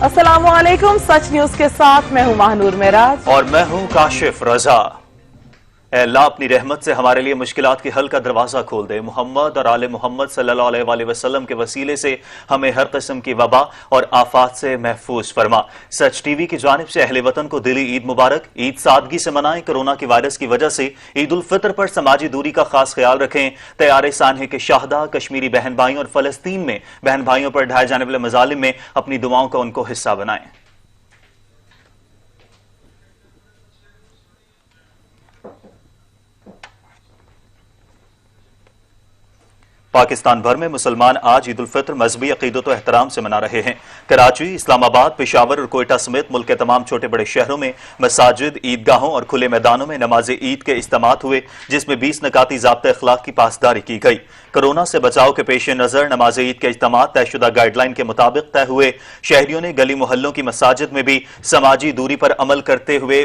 अस्सलाम वालेकुम, सच न्यूज के साथ मैं हूं महानूर मेराज और मैं हूं काशिफ रजा। ऐ अल्लाह अपनी रहमत से हमारे लिए मुश्किलात के हल का दरवाजा खोल दे। मोहम्मद और आले मोहम्मद सल्लल्लाहु अलैहि वसल्लम के वसीले से हमें हर किस्म की वबा और आफात से महफूज फरमा। सच टीवी की जानिब से अहले वतन को दिली ईद मुबारक। ईद सादगी से मनाएं। कोरोना की वायरस की वजह से ईद उल फितर पर समाजी दूरी का खास ख्याल रखें। तैयार सानहे के शाहदा, कश्मीरी बहन भाइयों और फलस्तीन में बहन भाइयों पर ढाए जाने वाले मजालिम में अपनी दुआओं का उनको हिस्सा बनाएं। पाकिस्तान भर में मुसलमान आज ईद उल फितर मजहबी अकीदत व एहतराम से मना रहे हैं। कराची, इस्लामाबाद, पेशावर और कोयटा समेत मुल्क के तमाम छोटे बड़े शहरों में मसाजिद, ईदगाहों और खुले मैदानों में नमाज ईद के इज्तिमात हुए, जिसमें 20 नकाती ज़ाब्ते अखलाक की पासदारी की गई। कोरोना से बचाव के पेश नजर नमाज ईद के इज्तिमात तयशुदा गाइडलाइन के मुताबिक तय हुए। शहरियों ने गली मोहल्लों की मसाजिद में भी समाजी दूरी पर अमल करते हुए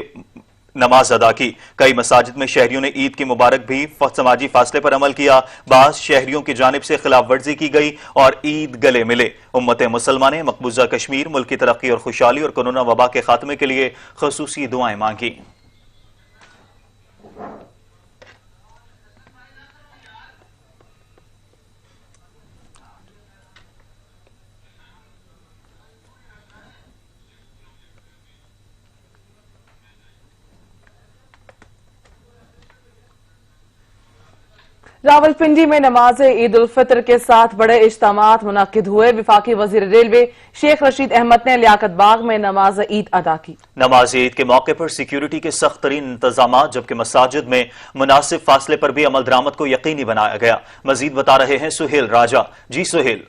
नमाज अदा की। कई मसाजिद में शहरियों ने ईद की मुबारक भी समाजी फासले पर अमल किया। बाज शहरियों की जानिब से खिलाफ वर्जी की गई और ईद गले मिले। उम्मत मुसलमान ने मकबूजा कश्मीर, मुल्क की तरक्की और खुशहाली और कोरोना वबा के खात्मे के लिए खुसूसी दुआएं मांगी। रावलपिंडी में नमाज ईद उल फितर के साथ बड़े इज्तिमात मुनक्किद हुए। वफाकी वजीर रेलवे शेख रशीद अहमद ने लियाकत बाग में नमाज ईद अदा की। नमाज ईद के मौके पर सिक्योरिटी के सख्त तरीन इंतजाम, जबकि मसाजिद में मुनासिब फासले पर भी अमल दरामद को यकीनी बनाया गया। मजीद बता रहे हैं सुहेल राजा। जी सुहेल।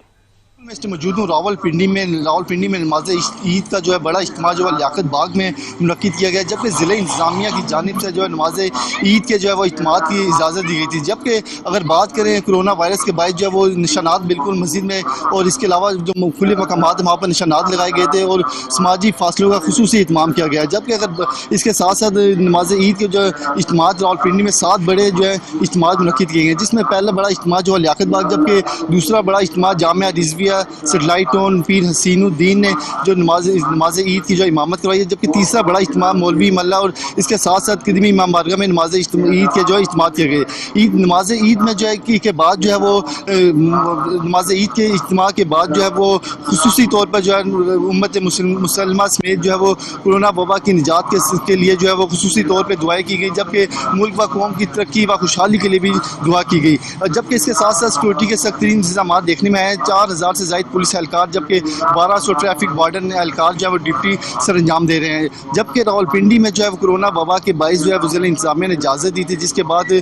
मैं मौजूद हूँ रावलपिंडी में नमाज ईद का जो है बड़ा इज्तिमा जो है लियाकत बाग में मुनक्किद किया गया, जबकि ज़िले इंतज़ामिया की जानिब से जो है नमाज ईद के जो है वो इज्तिमात की इजाज़त दी गई थी। जबकि अगर बात करें कोरोना वायरस के बायस जो है वो निशानात बिल्कुल मस्जिद में और इसके अलावा जो खुले मकामात वहाँ पर निशानात लगाए गए थे और समाजी फासलों का खुसूसी इत्माम किया गया। जबकि अगर इसके साथ साथ नमाज ईद के जो इज्तिमात रावलपिंडी में 7 बड़े जो है इज्तिमात मुनक्किद किए गए, जिसमें पहला बड़ा इज्तिमा जो है लियाकत बाग, जबकि दूसरा बड़ा इज्तिमा जामिया रिजविया सेटेलाइट टाउन पीर हसीनुद्दीन ने जो नमाज ईद की जो इमामत करवाई है, जबकि तीसरा बड़ा इज्तिमा मौलवी मल्ला और इसके साथ साथ कदमी इमाम बारगाह में नमाज ईद के जो है इज्तिमा किए गए। नमाज ईद में जो है के बाद जो है वो नमाज ईद के इज्तिमा के बाद जो है वो खुसूसी तौर पर जो है उम्मत मुसलमान समेत जो है वो कोरोना वबा की निजात के लिए जो है वो खुसूसी तौर पर दुआएं की गई, जबकि मुल्क व कौम की तरक्की व खुशहाली के लिए भी दुआ की गई। जबकि इसके साथ साथ सिक्योरिटी के सख्त तरीन इंतजाम देखने में आए। 4000 से ज़ायद पुलिस एहलकार जबकि 1200 ट्रैफिक वार्डन एहलकार जो है वो ड्यूटी सर अंजाम दे रहे हैं। जबकि रावलपिंडी में जो है वो कोरोना वबा के बायस जो है वो ज़िला इंतजामिया ने इजाज़त दी थी, जिसके बाद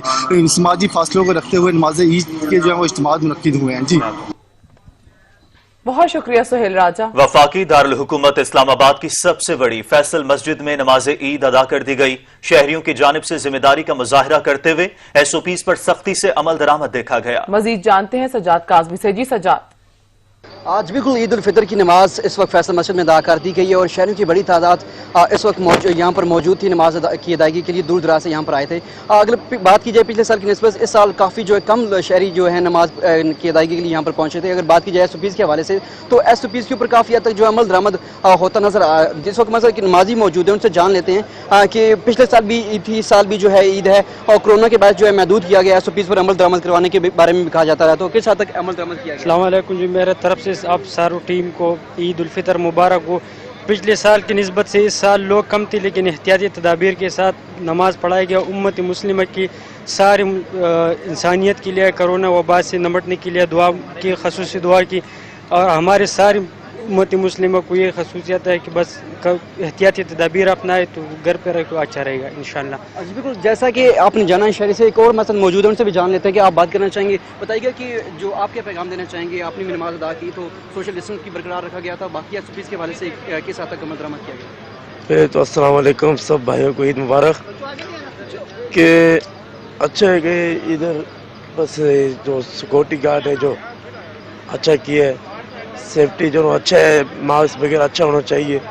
समाजी फासलों को रखते हुए नमाज ईद के जो है वो इज्तिमात मुनक्किद हुए हैं। जी बहुत शुक्रिया सुहेल राजा। वफाकी दारुल हुकूमत इस्लामाबाद की सबसे बड़ी फैसल मस्जिद में नमाज ईद अदा कर दी गई। शहरियों की जानिब से जिम्मेदारी का मुजाहरा करते हुए SOPs पर सख्ती से अमल दरामद देखा गया। मजीद जानते हैं सजाद काज़मी से। जी सजाद। आज बिल्कुल ईद उल फितर की नमाज इस वक्त फैसल मस्जिद में अदा कर दी गई है और शहरों की बड़ी तादाद इस वक्त यहाँ पर मौजूद थी नमाज की अदायगी के लिए। दूर दराज से यहाँ पर आए थे। अगर बात की जाए पिछले साल की निस्बत इस साल काफ़ी जो है कम शहरी जो है नमाज की अदायगी के लिए यहाँ पर पहुँचे थे। अगर बात की जाए SOPs के हवाले से तो SOPs के ऊपर काफ़ी हद तक जो अमल दरामद होता नजर आया। जिस वक्त मसला कि नमाजी मौजूद है उनसे जान लेते हैं कि पिछले साल भी ईद थी, इस साल भी जो है ईद है और कोरोना के बाद जो है महदूद किया गया। SOPs पर अमल दरामद करवाने के बारे में भी कहा जाता है, तो किस हद तक अमल दरामद किया गया? अस्सलाम वालेकुम जी, मेरे तरफ से आप सारों टीम को ईद उल फितर मुबारक हो। पिछले साल की निस्बत से इस साल लोग कम थे, लेकिन एहतियाती तदाबीर के साथ नमाज पढ़ाया गया। उम्मत मुस्लिम की सारी इंसानियत के लिए कोरोना वबा से निपटने के लिए दुआ की, खसूसी दुआ की। और हमारे सारी उम्मत मुस्लिम को ये खसूसियत है कि बस एहतियाती तदाबीर अपनाए तो घर पर रहे तो अच्छा रहेगा इंशाअल्लाह। बिल्कुल, जैसा कि आपने जाना है शहरी से एक और मसला मौजूद है, उनसे भी जान लेते हैं कि आप बात करना चाहेंगे। बताइएगा कि जो आप क्या पैगाम देना चाहेंगे। आपने भी नमाज अदा की तो सोशल डिस्टेंस की बरकरार रखा गया था, बाकी SOPs के हवाले से किस हद तक अमल दरामद किया गया? तो अस्सलाम वालेकुम सब भाइयों को ईद मुबारक। कि अच्छा है कि इधर बस जो सिक्योरिटी गार्ड है जो अच्छा किया है, सेफ्टी जो अच्छा है, मास्क वगैरह अच्छा होना चाहिए।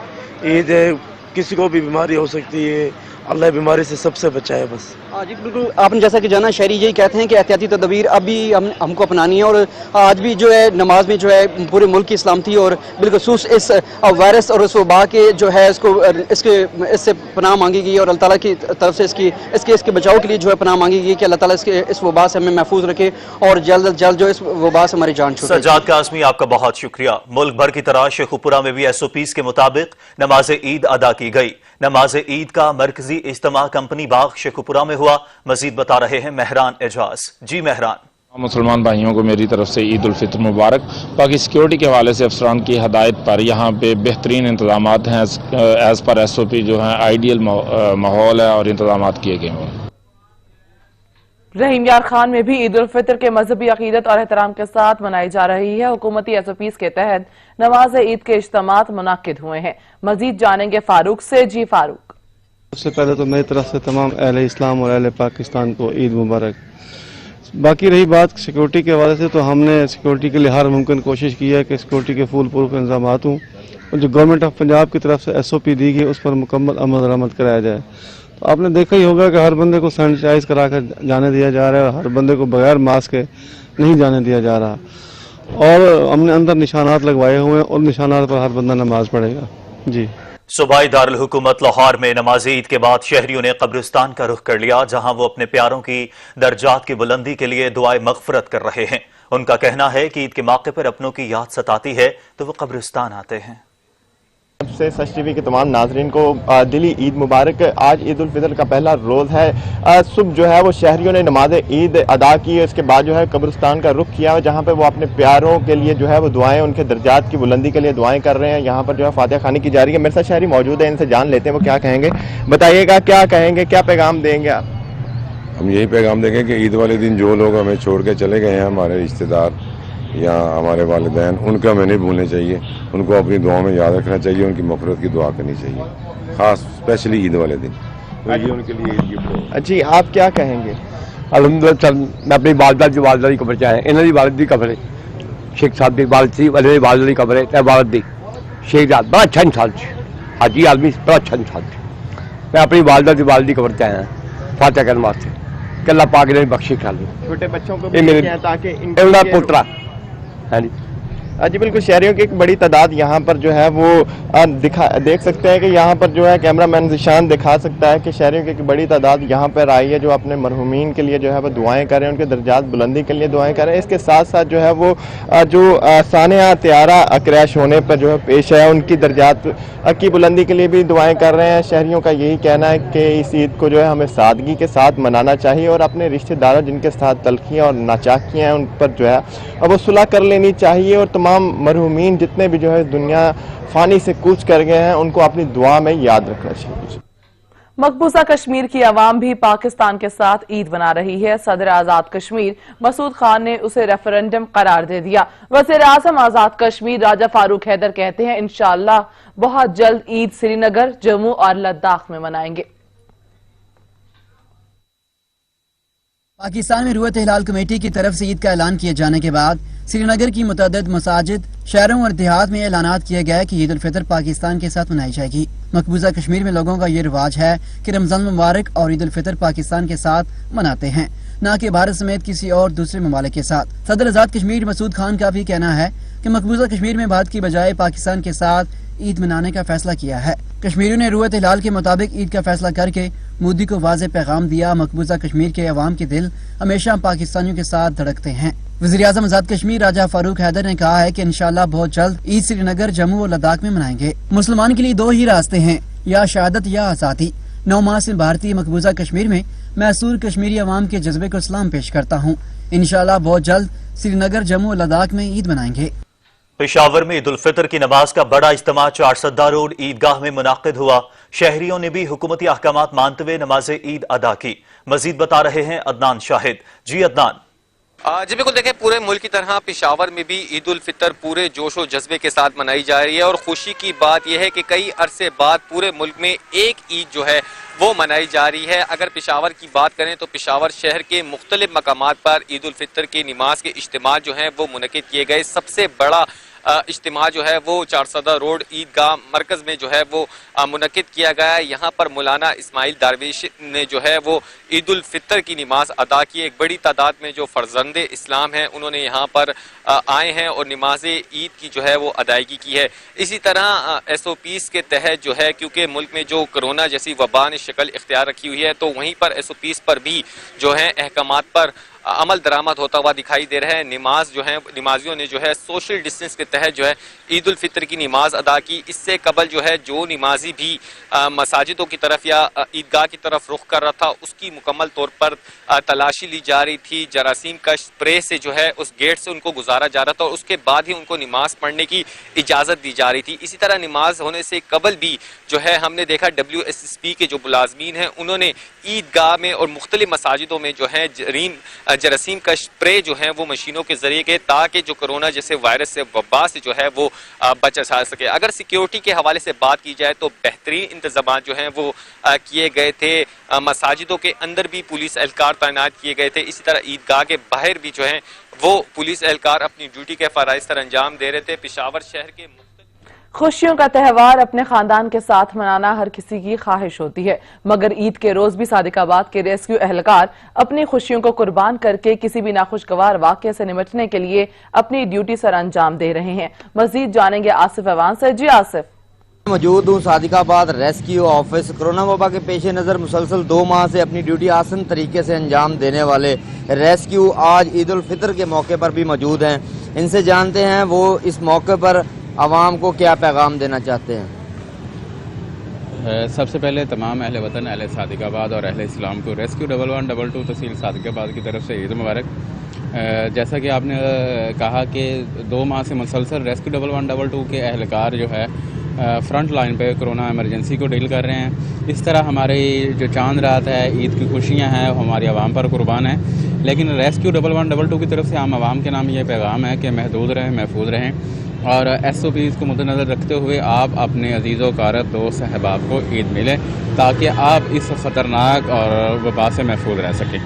ईद है, किसी को भी बीमारी हो सकती है अल्लाह बीमारी से सबसे बचाए बस। हाँ जी बिल्कुल, आपने जैसा कि जाना, शहरी यही कहते हैं कि एहतियाती तदबीर अभी हमको अपनानी है। और आज भी जो है नमाज में जो है पूरे मुल्क की सलामती और बिलखसूस इस वायरस और इस वबा के जो है इससे पनाह मांगी गई और अल्लाह ताला की तरफ से इसके बचाव के लिए जो है पनाह मांगी गई कि अल्लाह ताला इस वबा से हमें महफूज रखे और जल्द अज जल्द जो इस वबा से हमारी जान छूटे। सज्जाद काज़मी, आपका बहुत शुक्रिया। मुल्क भर की तरह शेखुपुरा में भी SOPs के मुताबिक नमाज ईद अदा की गई। नमाज ईद का मरकजी इज्तिमा कंपनी बाग शेखुपुरा में हुआ। मजीद बता रहे हैं महरान एजाज। जी महरान। मुसलमान भाइयों को मेरी तरफ से ईद उल फितर मुबारक। बाकी सिक्योरिटी के हवाले से अफसरान की हदायत पर यहाँ पे बेहतरीन इंतजाम हैं। एज़ पर SOP जो है आइडियल माहौल है और इंतजाम किए गए हैं। रहीम यार खान में भी ईद उल फितर के मजहबी अकीदत और एहतराम के साथ मनाई जा रही है। हुकूमती SOPs के तहत नमाज ईद के इज्तिमात मुनाकिद हुए हैं। मजीद जानेंगे फारूक से। जी फारूक। सबसे पहले तो मेरी तरफ से तमाम अहले इस्लाम और अहले पाकिस्तान को ईद मुबारक। बाकी रही बात सिक्योरिटी के हवाले से, तो हमने सिक्योरिटी के लिए हर मुमकिन कोशिश की है कि सिक्योरिटी के फूल प्रूफ इंतजाम हों और जो गवर्नमेंट ऑफ पंजाब की तरफ से SOP दी गई उस पर मुकम्मल अमल दरामद कराया जाए। तो आपने देखा ही होगा कि हर बंदे को सैनिटाइज करा कर जाने दिया जा रहा है और हर बंदे को बगैर मास्क के नहीं जाने दिया जा रहा। और हमने अंदर निशानात लगवाए हुए हैं और निशानात पर हर बंदा नमाज पढ़ेगा। जी। सूबाई दारुल हुकूमत लाहौर में नमाज ईद के बाद शहरियों ने कब्रिस्तान का रुख कर लिया, जहां वो अपने प्यारों की दर्जात की बुलंदी के लिए दुआए मगफरत कर रहे हैं। उनका कहना है कि ईद के मौके पर अपनों की याद सताती है तो वो कब्रिस्तान आते हैं। से सच टीवी के तमाम नाजरीन को दिली ईद मुबारक। आज ईद उल फितर का पहला रोज़ है। सुबह जो है वो शहरियों ने नमाज ईद अदा की, उसके बाद जो है कब्रिस्तान का रुख किया, जहाँ पे वो अपने प्यारों के लिए जो है वो दुआएं, उनके दर्जात की बुलंदी के लिए दुआएं कर रहे हैं। यहाँ पर जो है फातिहा खानी की जा रही है। मेरे साथ शहरी मौजूद है, इनसे जान लेते हैं वो क्या कहेंगे। बताइएगा क्या कहेंगे, क्या पैगाम देंगे आप? हम यही पैगाम देंगे कि ईद वाले दिन जो लोग हमें छोड़ के चले गए हैं, हमारे रिश्तेदार या हमारे वालिदैन, उनका हमें नहीं भूलना चाहिए। उनको अपनी दुआ में याद रखना चाहिए, उनकी मग़फ़िरत की दुआ करनी चाहिए, ख़ास स्पेशली ईद वाले दिन। तो ये उनके लिए गिफ्ट। जी, आप क्या कहेंगे? अलहमदुलिल्लाह मैं अपनी वालदा की वालदा की कब्र चाहे इन्हों की वालद की कब्र है, शेख साहब की वालद थी, वालद की कब्र है, वालद दी शेख साहब बड़ा अच्छा इंसान थे, हाजी आदमी बड़ा अच्छा इंसान थे। मैं अपनी वालदा की वालद की कब्र चाहे फातिहा करने वास्ते कि अल्लाह पाक ने बख्शी खा ली। छोटे बच्चों को ताकि इनका पोतरा। हाँ जी। जी बिल्कुल, शहरियों की एक बड़ी तादाद यहाँ पर जो है वो देख सकते हैं कि यहाँ पर जो है कैमरा मैन निशान दिखा सकता है कि शहरियों की एक बड़ी तादाद यहाँ पर आई है जो अपने मरहूमीन के लिए जो है वो दुआएं कर रहे हैं, उनके दर्जात बुलंदी के लिए दुआएं कर रहे हैं। इसके साथ साथ जो है वो जो सानिया त्यारा क्रैश होने पर जो है पेश है, उनकी दर्जात की बुलंदी के लिए भी दुआएं कर रहे हैं। शहरियों का यही कहना है कि इस ईद को जो है हमें सादगी के साथ मनाना चाहिए और अपने रिश्तेदारों जिनके साथ तलखियाँ और नाचाकियाँ हैं उन पर जो है वो सुलह कर लेनी चाहिए। और तमाम मरहूमीन जितने भी जो है दुनिया फानी से कूच कर गए हैं उनको अपनी दुआ में याद रखना चाहिए। मकबूजा कश्मीर की आवाम भी पाकिस्तान के साथ ईद मना रही है। सदर आजाद कश्मीर मसूद खान ने उसे रेफरेंडम करार दे दिया। वज़ीर आज़म आजाद कश्मीर राजा फारूक हैदर कहते हैं इंशाअल्लाह बहुत जल्द ईद श्रीनगर, जम्मू और लद्दाख में मनाएंगे। पाकिस्तान में रुयत हिलाल कमेटी की तरफ से ईद का ऐलान किए जाने के बाद श्रीनगर की मुतअद्दिद मसाजिद, शहरों और देहात में ऐलानात किए गए कि ईद उल फितर पाकिस्तान के साथ मनाई जाएगी। मकबूजा कश्मीर में लोगों का ये रिवाज है कि रमजान मुबारक और ईद उल फितर पाकिस्तान के साथ मनाते हैं, न कि भारत समेत किसी और दूसरे ममालिक के साथ। सदर आजाद कश्मीर मसूद खान का भी कहना है कि मकबूजा कश्मीर में भारत की बजाय पाकिस्तान के साथ ईद मनाने का फैसला किया है। कश्मीरियों ने रुयत हिलाल के मुताबिक ईद का फैसला करके मोदी को वाज़ेह पैगाम दिया। मकबूजा कश्मीर के अवाम के दिल हमेशा पाकिस्तानियों के साथ धड़कते हैं। वज़ीर आज़म आजाद कश्मीर राजा फारूक हैदर ने कहा है कि इंशाअल्लाह बहुत जल्द ईद श्रीनगर, जम्मू और लद्दाख में मनाएंगे। मुसलमान के लिए दो ही रास्ते हैं, या शहादत या आज़ादी। 9 माह से भारतीय मकबूजा कश्मीर में मैसूर कश्मीरी अवाम के जज्बे को सलाम पेश करता हूँ। इंशाअल्लाह बहुत जल्द श्रीनगर, जम्मू और लद्दाख में ईद मनाएंगे। पेशावर में ईद उल फितर की नमाज का बड़ा इज्तिमा 4 रोड ईदगाह में मुनाकिद हुआ। शहरियों ने भी हुकूमती अहकामात मानते हुए नमाज ईद अदा की। मजीद बता रहे हैं अदनान शाहिद। जी अदनान। जी बिल्कुल, देखें पूरे मुल्क की तरह पेशावर में भी ईद उल फितर पूरे जोश और जज्बे के साथ मनाई जा रही है। और खुशी की बात यह है कि कई अरसे बाद पूरे मुल्क में एक ईद जो है वो मनाई जा रही है। अगर पेशावर की बात करें तो पेशावर शहर के मुख्तलिफ मकामात पर ईद उल फितर की नमाज के इज्तिमा जो हैं वो मुनक़िद किए गए। सबसे बड़ा اجتماع جو ہے وہ چارسدہ روڈ عیدگاہ مرکز میں جو ہے وہ منعقد کیا گیا ہے۔ یہاں پر مولانا اسماعیل درویش نے جو ہے وہ عید الفطر کی نماز ادا کی۔ ایک بڑی تعداد میں جو فرزند اسلام ہیں انہوں نے یہاں پر آئے ہیں اور نماز عید کی جو ہے وہ ادائیگی کی ہے۔ اسی طرح ایس او پیز کے تحت جو ہے کیونکہ ملک میں جو کرونا جیسی وبا نے شکل اختیار رکھی ہوئی ہے تو وہیں پر ایس او پیز پر بھی جو ہے احکامات پر عمل درآمد ہوتا ہوا دکھائی دے رہا ہے۔ نمازیوں نے جو ہے سوشل ڈسٹنس کے تحت جو ہے عید الفطر کی نماز ادا کی۔ اس سے قبل جو ہے جو نمازی بھی مساجدوں کی طرف یا عیدگاہ کی طرف رخ کر رہا تھا اس کی مکمل طور پر تلاشی لی جا رہی تھی۔ جراثیم کا اسپرے سے جو ہے اس گیٹ سے ان کو گزارا جا رہا تھا اور اس کے بعد ہی ان کو نماز پڑھنے کی اجازت دی جا رہی تھی۔ اسی طرح نماز ہونے سے قبل بھی جو ہے ہم نے دیکھا WSSP کے جو ملازمین ہیں انہوں نے عیدگاہ میں اور مختلف مساجدوں میں جو ہے جراثیم کا اسپرے جو ہے وہ مشینوں کے ذریعے کے تاکہ جو کرونا جیسے وائرس سے وبا سے جو ہے وہ بچا جا سکے۔ اگر سیکیورٹی کے حوالے سے بات کی جائے تو بہترین انتظامات جو ہیں وہ کیے گئے تھے۔ مساجدوں کے اندر بھی پولیس اہلکار تعینات کیے گئے تھے۔ اسی طرح عیدگاہ کے باہر بھی جو ہیں وہ پولیس اہلکار اپنی ڈیوٹی کے فرائض سر انجام دے رہے تھے۔ پشاور شہر کے خوشیوں کا تہوار اپنے خاندان کے ساتھ منانا ہر کسی کی خواہش ہوتی ہے، مگر عید کے روز بھی صادق آباد کے ریسکیو اہلکار اپنی خوشیوں کو قربان کر کے کسی بھی ناخوشگوار واقعے سے نمٹنے کے لیے اپنی ڈیوٹی سر انجام دے رہے ہیں۔ مزید جانیں گے آصف ایوان سے۔ جی آصف، موجود ہوں صادق آباد ریسکیو آفس۔ کرونا وبا کے پیش نظر مسلسل 2 ماہ سے اپنی ڈیوٹی آسن طریقے سے انجام دینے والے ریسکیو آج عید الفطر کے موقع پر بھی موجود ہیں۔ ان سے جانتے ہیں وہ اس موقع پر عوام کو کیا پیغام دینا چاہتے ہیں۔ سب سے پہلے تمام اہل وطن، اہل صادق آباد اور اہل اسلام کو ریسکیو 1122 تحصیل صادق آباد کی طرف سے عید مبارک۔ جیسا کہ آپ نے کہا کہ 2 ماہ سے مسلسل ریسکیو 1122 کے اہلکار جو ہے فرنٹ لائن پہ کرونا ایمرجنسی کو ڈیل کر رہے ہیں۔ اس طرح ہماری جو چاند رات ہے، عید کی خوشیاں ہیں، ہماری عوام پر قربان ہیں، لیکن ریسکیو 1122 کی طرف سے عام عوام کے نام یہ پیغام ہے کہ محدود رہیں، محفوظ رہیں اور ایس او پیز کو مد نظر رکھتے ہوئے آپ اپنے عزیز و کارت دوست احباب کو عید ملیں تاکہ آپ اس خطرناک اور وبا سے محفوظ رہ سکیں۔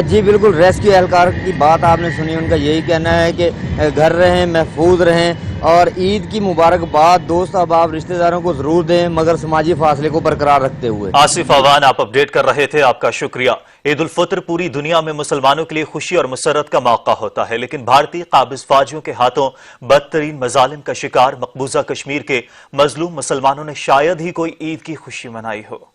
جی بالکل، ریسکیو اہلکار کی بات آپ نے سنی، ان کا یہی کہنا ہے کہ گھر رہیں، محفوظ رہیں اور عید کی مبارکباد دوست احباب رشتہ داروں کو ضرور دیں مگر سماجی فاصلے کو برقرار رکھتے ہوئے۔ آصف ایوان آپ اپڈیٹ کر رہے تھے، آپ کا شکریہ۔ عید الفطر پوری دنیا میں مسلمانوں کے لیے خوشی اور مسرت کا موقع ہوتا ہے، لیکن بھارتی قابض فوجیوں کے ہاتھوں بدترین مظالم کا شکار مقبوضہ کشمیر کے مظلوم مسلمانوں نے شاید ہی کوئی عید کی خوشی منائی ہو۔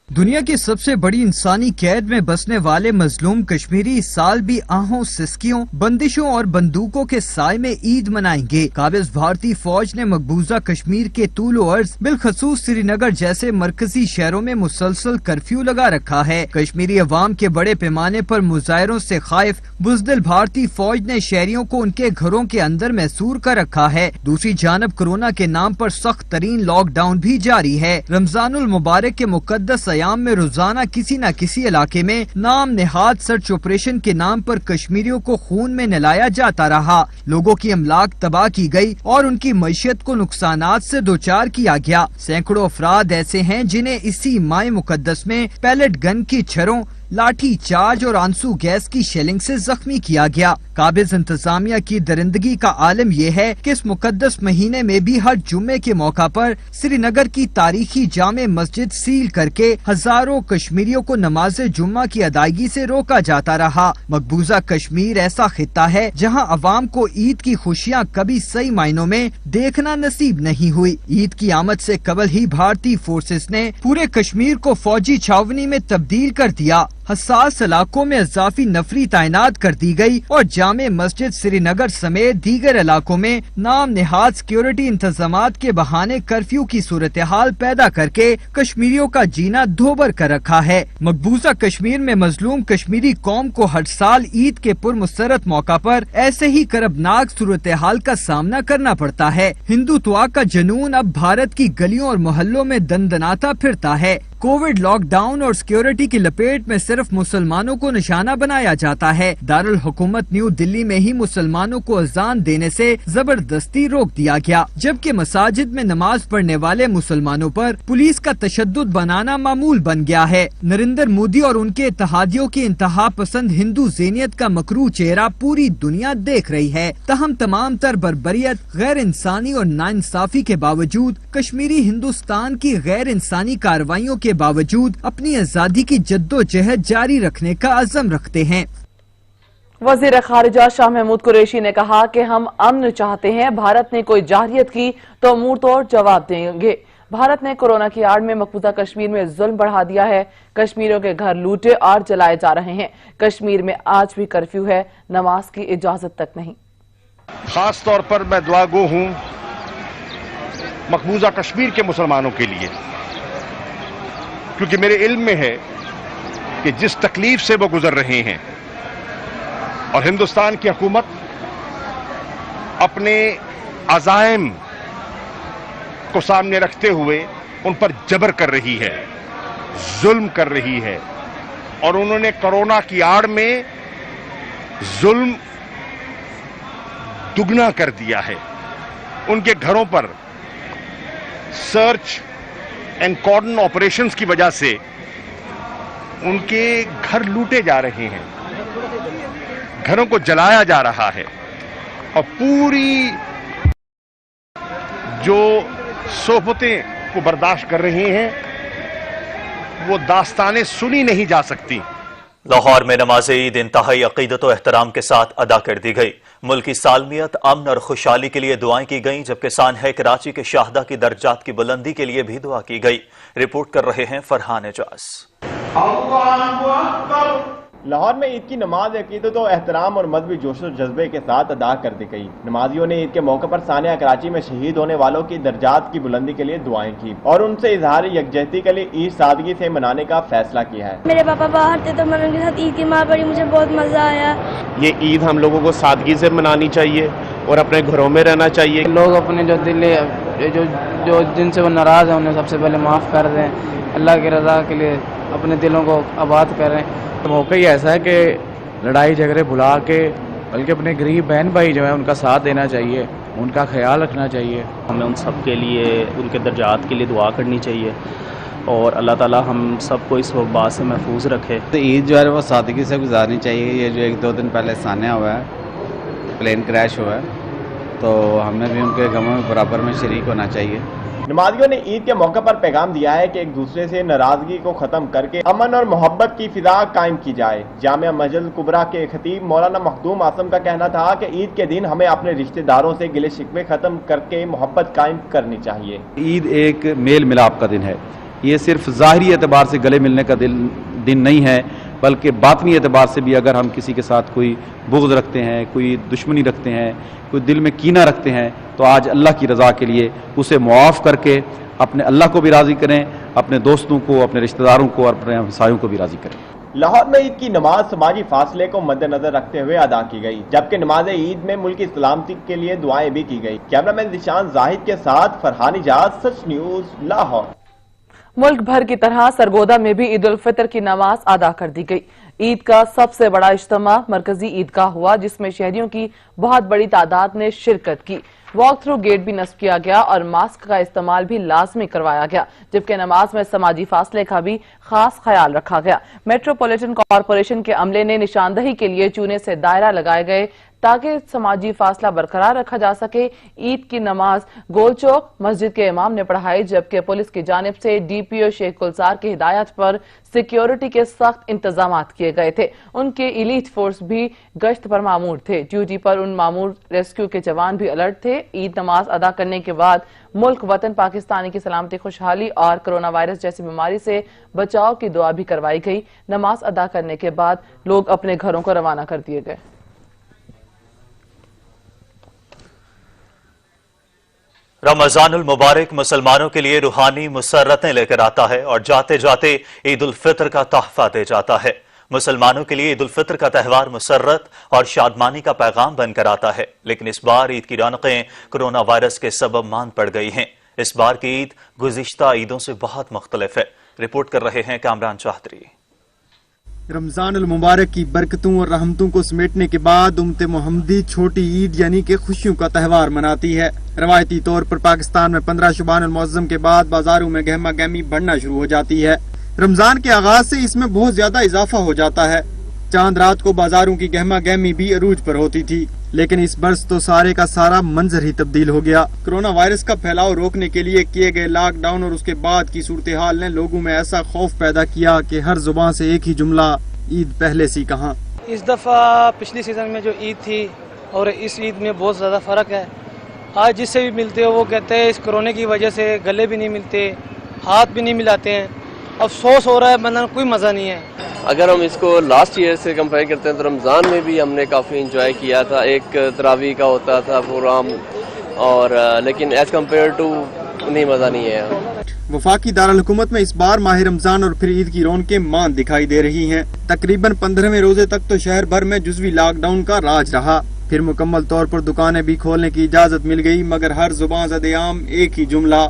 دنیا کی سب سے بڑی انسانی قید میں بسنے والے مظلوم کشمیری اس سال بھی آہوں، سسکیوں، بندشوں اور بندوقوں کے سائے میں عید منائیں گے۔ قابض بھارتی فوج نے مقبوضہ کشمیر کے طول و عرض بالخصوص سری نگر جیسے مرکزی شہروں میں مسلسل کرفیو لگا رکھا ہے۔ کشمیری عوام کے بڑے پیمانے پر مظاہروں سے خائف بزدل بھارتی فوج نے شہریوں کو ان کے گھروں کے اندر محصور کر رکھا ہے۔ دوسری جانب کورونا کے نام پر سخت ترین لاک ڈاؤن بھی جاری ہے۔ رمضان المبارک کے مقدس ایام میں روزانہ کسی نہ کسی علاقے میں نام نہاد سرچ آپریشن کے نام پر کشمیریوں کو خون میں نلایا جاتا رہا۔ لوگوں کی املاک تباہ کی گئی اور ان کی معیشت کو نقصانات سے دوچار کیا گیا۔ سینکڑوں افراد ایسے ہیں جنہیں اسی ماہ مقدس میں پیلٹ گن کی چھروں، لاٹھی چارج اور آنسو گیس کی شیلنگ سے زخمی کیا گیا۔ قابض انتظامیہ کی درندگی کا عالم یہ ہے کہ اس مقدس مہینے میں بھی ہر جمعے کے موقع پر سری نگر کی تاریخی جامع مسجد سیل کر کے ہزاروں کشمیریوں کو نماز جمعہ کی ادائیگی سے روکا جاتا رہا۔ مقبوضہ کشمیر ایسا خطہ ہے جہاں عوام کو عید کی خوشیاں کبھی صحیح معنوں میں دیکھنا نصیب نہیں ہوئی۔ عید کی آمد سے قبل ہی بھارتی فورسز نے پورے کشمیر کو فوجی چھاونی میں تبدیل کر دیا۔ حساس علاقوں میں اضافی نفری تعینات کر دی گئی اور جامع مسجد سری نگر سمیت دیگر علاقوں میں نام نہاد سیکیورٹی انتظامات کے بہانے کرفیو کی صورتحال پیدا کر کے کشمیریوں کا جینا دھوبر کر رکھا ہے۔ مقبوضہ کشمیر میں مظلوم کشمیری قوم کو ہر سال عید کے پرمسرت موقع پر ایسے ہی کربناک صورتحال کا سامنا کرنا پڑتا ہے۔ ہندوتوا کا جنون اب بھارت کی گلیوں اور محلوں میں دندناتا پھرتا ہے۔ कोविड लॉकडाउन और सिक्योरिटी की लपेट में सिर्फ मुसलमानों को निशाना बनाया जाता है। दारुल हुकूमत न्यू दिल्ली में ही मुसलमानों को अजान देने से जबरदस्ती रोक दिया गया, जबकि मसाजिद में नमाज पढ़ने वाले मुसलमानों पर पुलिस का तशद्दुद बनाना मामूल बन गया है। नरेंद्र मोदी और उनके इत्तेहादियों की इंतहा पसंद हिंदू ज़ेनियत का मकरू चेहरा पूरी दुनिया देख रही है। तहम तमाम तर बर्बरियत, गैर इंसानी और नाइंसाफी के बावजूद कश्मीरी हिंदुस्तान की गैर इंसानी कार्रवाइयों के बावजूद अपनी आज़ादी की जद्दोजहद जारी रखने का अज़म रखते हैं। वज़ीर खारिजा शाह महमूद कुरैशी ने कहा कि हम अमन चाहते हैं, भारत ने कोई जारहियत की तो मुंह तोड़ जवाब देंगे। भारत ने कोरोना की आड़ में मकबूजा कश्मीर में जुल्म बढ़ा दिया है। कश्मीरियों के घर लूटे और जलाए जा रहे हैं। कश्मीर में आज भी कर्फ्यू है, नमाज की इजाजत तक नहीं। खास तौर पर मैं दुआगो हूं मकबूजा कश्मीर के मुसलमानों के लिए, क्योंकि मेरे इल्म में है कि जिस तकलीफ से वो गुजर रहे हैं और हिंदुस्तान की हुकूमत अपने अज़ाइम को सामने रखते हुए उन पर जबर कर रही है, जुल्म कर रही है, और उन्होंने कोरोना की आड़ में जुल्म दुगना कर दिया है। उनके घरों पर सर्च एंड कॉर्डन ऑपरेशंस की वजह से उनके घर लूटे जा रहे हैं, घरों को जलाया जा रहा है, और पूरी जो सोहबतें को बर्दाश्त कर रहे हैं वो दास्तानें सुनी नहीं जा सकती। लाहौर में नमाज ईद इंतहाई अकीदत और एहतराम के साथ अदा कर दी गई। मुल्क की सालमियत, अमन और खुशहाली के लिए दुआएं की गईं, जबकि सान है कराची के शाहदा की दर्जात की बुलंदी के लिए भी दुआ की गई। रिपोर्ट कर रहे हैं फरहान एजाज। लाहौर में ईद की नमाज अकीदत और एहतराम और मजहबी जोश और जज्बे के साथ अदा कर दी गई। नमाजियों ने ईद के मौके पर सानिया कराची में शहीद होने वालों की दर्जात की बुलंदी के लिए दुआएं की और उनसे इजहार यकजहती के लिए ईद सादगी से मनाने का फैसला किया है। मेरे पापा बाहर थे तो मैं उनके साथ ईद की माँ पड़ी, मुझे बहुत मजा आया। ये ईद हम लोगों को सादगी से मनानी चाहिए और अपने घरों में रहना चाहिए। लोग अपने जो दिल जो जिनसे वो नाराज है उन्हें सबसे पहले माफ़ कर दें, अल्लाह की रजा के लिए अपने दिलों को आबाद करें। तो मौका ही ऐसा है कि लड़ाई झगड़े भुला के बल्कि अपने गरीब बहन भाई जो है उनका साथ देना चाहिए, उनका ख्याल रखना चाहिए। हमें उन सब के लिए, उनके दर्जात के लिए दुआ करनी चाहिए और अल्लाह ताला हम सबको इस वबा से महफूज रखे। तो ईद जो है वो सादगी से गुजारनी चाहिए। ये जो 1-2 दिन पहले सान्या हुआ है, प्लेन क्रैश हुआ है, तो हमें भी उनके गमों में बराबर में शरीक होना चाहिए। नमाजियों ने ईद के मौके पर पैगाम दिया है कि एक दूसरे से नाराजगी को खत्म करके अमन और मोहब्बत की फिजा कायम की जाए। जामिया मस्जिद कुबरा के खतीब मौलाना मखदूम आसम का कहना था कि ईद के दिन हमें अपने रिश्तेदारों से गिले शिकवे खत्म करके मोहब्बत कायम करनी चाहिए। ईद एक मेल मिलाप का दिन है। ये सिर्फ ज़ाहिरी एतबार से गले मिलने का दिन नहीं है, बल्कि बातनी एतबार से भी अगर हम किसी के साथ कोई बुग़्ज़ रखते हैं, कोई दुश्मनी रखते हैं, कोई दिल में कीना रखते हैं, तो आज अल्लाह की रज़ा के लिए उसे मुआफ़ करके अपने अल्लाह को भी राज़ी करें, अपने दोस्तों को, अपने रिश्तेदारों को और अपने हमसायों को भी राज़ी करें। लाहौर में ईद की नमाज समाजी फासले को मद्देनजर रखते हुए अदा की गई, जबकि नमाज ईद में मुल्क की सलामती के लिए दुआएं भी की गई। कैमरामैन जिशान जाहिद के साथ फरहान इजाज, सच न्यूज़, लाहौर। मुल्क भर की तरह सरगोदा में भी ईद उल फितर की नमाज अदा कर दी गई। ईद का सबसे बड़ा इज्तिमा मरकजी ईदगाह हुआ, जिसमें शहरियों की बहुत बड़ी तादाद ने शिरकत की। वॉक थ्रू गेट भी नस्ब किया गया और मास्क का इस्तेमाल भी लाजमी करवाया गया, जबकि नमाज में समाजी फासले का भी खास ख्याल रखा गया। मेट्रोपॉलिटन कॉरपोरेशन के अमले ने निशानदही के लिए चूने से दायरा लगाए गए ताकि समाजी फासला बरकरार रखा जा सके। ईद की नमाज गोल चौक मस्जिद के इमाम ने पढ़ाई, जबकि पुलिस की जानिब से डीपीओ शेख गुलजार की हिदायत पर सिक्योरिटी के सख्त इंतजाम किए गए थे। उनके इलीट फोर्स भी गश्त पर मामूर थे। ड्यूटी पर उन मामूर रेस्क्यू के जवान भी अलर्ट थे। ईद नमाज अदा करने के बाद मुल्क वतन पाकिस्तानी की सलामती, खुशहाली और कोरोना वायरस जैसी बीमारी से बचाव की दुआ भी करवाई गई। नमाज अदा करने के बाद लोग अपने घरों को रवाना कर दिए गए। रमजानुल मुबारक मुसलमानों के लिए रूहानी मुसर्रतें लेकर आता है और जाते जाते ईद उल फितर का तोहफा दे जाता है। मुसलमानों के लिए ईद उल फितर का त्यौहार मुसर्रत और शादमानी का पैगाम बनकर आता है, लेकिन इस बार ईद की रौनकें कोरोना वायरस के सबब मांद पड़ गई हैं। इस बार की ईद गुज़िश्ता ईदों से बहुत मुख्तलिफ है। रिपोर्ट कर रहे हैं कामरान चौधरी। रमजान अल मुबारक की बरकतों और रहमतों को समेटने के बाद उम्मत मोहम्मदी छोटी ईद यानी कि खुशियों का त्यौहार मनाती है। रवायती तौर पर पाकिस्तान में 15 शुबान अल मुअज़्ज़म के बाद बाजारों में गहमा गहमी बढ़ना शुरू हो जाती है। रमजान के आगाज से इसमें बहुत ज्यादा इजाफा हो जाता है। चांद रात को बाजारों की गहमा गहमी भी अरूज पर होती थी, लेकिन इस बरस तो सारे का सारा मंजर ही तब्दील हो गया। कोरोना वायरस का फैलाव रोकने के लिए किए गए लॉकडाउन और उसके बाद की सूरत हाल ने लोगों में ऐसा खौफ पैदा किया कि हर जुबान से एक ही जुमला, ईद पहले सी कहाँ। इस दफा पिछली सीजन में जो ईद थी और इस ईद में बहुत ज्यादा फर्क है। आज जिससे भी मिलते हो वो कहते हैं इस कोरोना की वजह से गले भी नहीं मिलते, हाथ भी नहीं मिलाते हैं। अफसोस हो रहा है, वरना कोई मजा नहीं है। अगर हम इसको लास्ट ईयर से कंपेयर करते हैं तो रमज़ान में भी हमने काफ़ी इंजॉय किया था। एक तरावी का होता था प्रोग्राम, और लेकिन एज कम्पेयर टू नहीं मज़ा नहीं है। वफाकी दारुल हुकूमत में इस बार माह रमजान और फिर ईद की रौनकें मान दिखाई दे रही हैं। तकरीबन 15वें रोजे तक तो शहर भर में जुज़वी लॉकडाउन का राज रहा, फिर मुकम्मल तौर पर दुकानें भी खोलने की इजाजत मिल गई, मगर हर जुबान ज़द-ए-आम एक ही जुमला,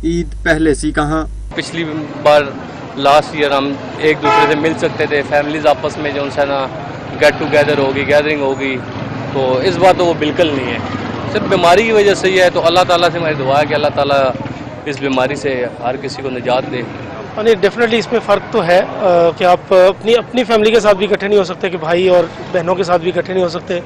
ईद पहले सी कहाँ। पिछली बार लास्ट ईयर हम एक दूसरे से मिल सकते थे, फैमिलीज आपस में जो है ना गेट टुगेदर होगी, गैदरिंग होगी, तो इस बार तो वो बिल्कुल नहीं है। सिर्फ बीमारी की वजह से ही है, तो अल्लाह ताला से हमारी दुआ है कि अल्लाह ताला इस बीमारी से हर किसी को निजात दे। और डेफिनेटली इसमें फ़र्क तो है कि आप अपनी फैमिली के साथ भी इकट्ठे नहीं हो सकते, कि भाई और बहनों के साथ भी इकट्ठे नहीं हो सकते।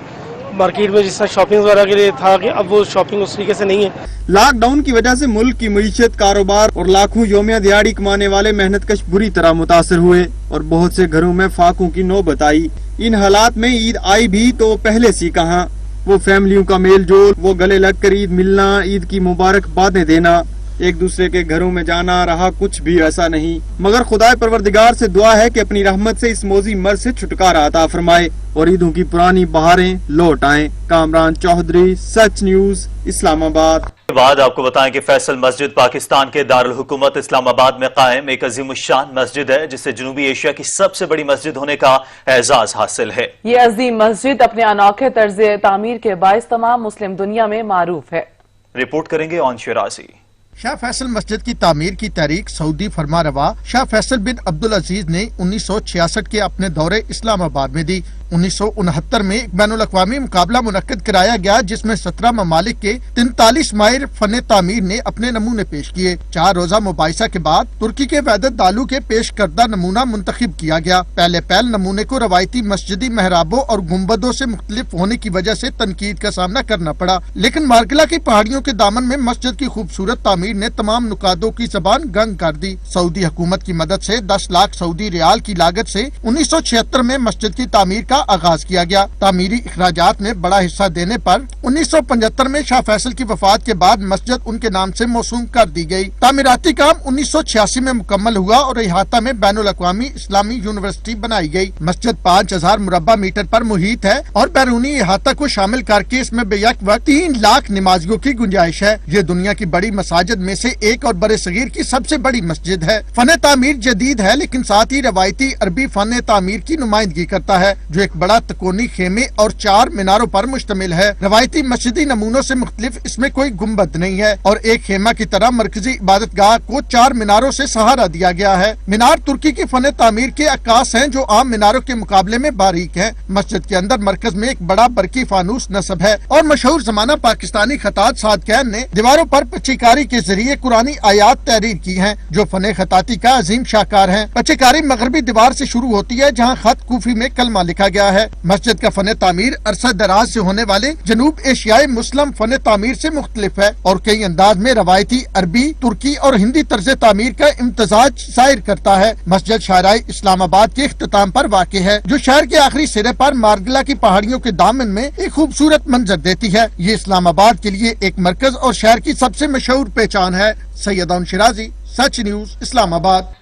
मार्केट में जिस तरह शॉपिंग वगैरह के लिए था कि अब वो शॉपिंग उस तरीके से नहीं है। लॉकडाउन की वजह से मुल्क की मईशत, कारोबार और लाखों योमिया दिहाड़ी कमाने वाले मेहनतकश बुरी तरह मुतासर हुए और बहुत से घरों में फाकों की नौबत आई। इन हालात में ईद आई भी तो पहले सी कहाँ। वो फैमिलियों का मेल जोल, वो गले लग कर ईद मिलना, ईद की मुबारकबादें देना, एक दूसरे के घरों में जाना रहा कुछ भी ऐसा नहीं। मगर खुदाए परवरदिगार से दुआ है कि अपनी रहमत से इस मौजी मर्ज से छुटकारा अता फरमाए और ईदों की पुरानी बहारें लौट आएं। कामरान चौधरी, सच न्यूज, इस्लामाबाद। बाद आपको बताएं कि फैसल मस्जिद पाकिस्तान के दारुल हुकूमत इस्लामाबाद में कायम एक अजीमुश्शान मस्जिद है, जिसे जनूबी एशिया की सबसे बड़ी मस्जिद होने का एजाज हासिल है। ये अजीम मस्जिद अपने अनोखे तर्ज तामीर के बाइस तमाम मुस्लिम दुनिया में मारूफ है। रिपोर्ट करेंगे ऑन शिराजी। शाह फैसल मस्जिद की तामीर की तहरीक सऊदी फरमारवा शाह फैसल बिन अब्दुल अजीज ने 1966 के अपने दौरे इस्लामाबाद में दी। 1969 में एक बैनुल अक़वामी मुकाबला मुनक्किद कराया गया, जिसमें 17 ममालिक के 43 माहिर फन तामीर ने अपने नमूने पेश किए। 4 रोजा मुबाहिसा के बाद तुर्की के वहदत दालू के पेश करदा नमूना मुंतखब किया गया। पहले नमूने को रवायती मस्जिदी महराबों और गुम्बदों से मुख्तलिफ होने की वजह से तनकीद का सामना करना पड़ा, लेकिन मार्किला की पहाड़ियों के दामन में मस्जिद की खूबसूरत तामीर ने तमाम नुकादों की जबान गंग कर दी। सऊदी हुकूमत की मदद से 10 लाख सऊदी रियाल की लागत से 1976 में मस्जिद की तामीर का आगाज किया गया। तामीरी अखराजात में बड़ा हिस्सा देने पर 1975 में शाह फैसल की वफात के बाद मस्जिद उनके नाम से मौसूम कर दी गई। तामीराती काम 1986 में मुकम्मल हुआ और इहाता में बैनुल अक़वामी इस्लामी यूनिवर्सिटी बनाई गई। मस्जिद 5000 मुरब्बा मीटर पर मुहित है और बैरूनी इहाता को शामिल करके इसमें बेयक वक्त 3 लाख नमाजियों की गुंजाइश है। ये दुनिया की बड़ी मसाजिद में से एक और बड़े सगीर की सबसे बड़ी मस्जिद है। फन तामीर जदीद है, लेकिन साथ ही रवायती अरबी फन तामीर की नुमाइंदगी करता है, जो एक बड़ा तकोनी खेमे और 4 मीनारों पर मुश्तमिल है। रवायती मस्जिदी नमूनों से मुख्तलिफ इसमें कोई गुम्बद नहीं है और एक खेमा की तरह मरकजी इबादत गाह को 4 मीनारों से सहारा दिया गया है। मीनार तुर्की की फन तामीर के अक्कास हैं, जो आम मीनारों के मुकाबले में बारीक हैं। मस्जिद के अंदर मरकज में एक बड़ा बरकी फानूस नस्ब है और मशहूर जमाना पाकिस्तानी खतात सादकैन ने दीवारों पर पच्चीकारी के जरिए कुरानी आयात तहरीर की हैं, जो फन खताती का अजीम शाहकार है। पच्चीकारी मगरबी दीवार से शुरू होती है, जहाँ खत कूफी में कलमा लिखा गया है। मस्जिद का फन तामीर अरसा दराज से होने वाले जनूब एशियाई मुस्लिम फन तामीर से मुख्तलिफ है और कई अंदाज में रवायती अरबी, तुर्की और हिंदी तर्ज तामीर का इम्तजाज जाहिर करता है। मस्जिद शाहराह इस्लामाबाद के इख्तिताम पर वाक़ है, जो शहर के आखिरी सिरे पर मार्गला की पहाड़ियों के दामन में एक खूबसूरत मंजर देती है। ये इस्लामाबाद के लिए एक मरकज और शहर की सबसे मशहूर पहचान है। सैयद शिराजी, सच न्यूज, इस्लामाबाद।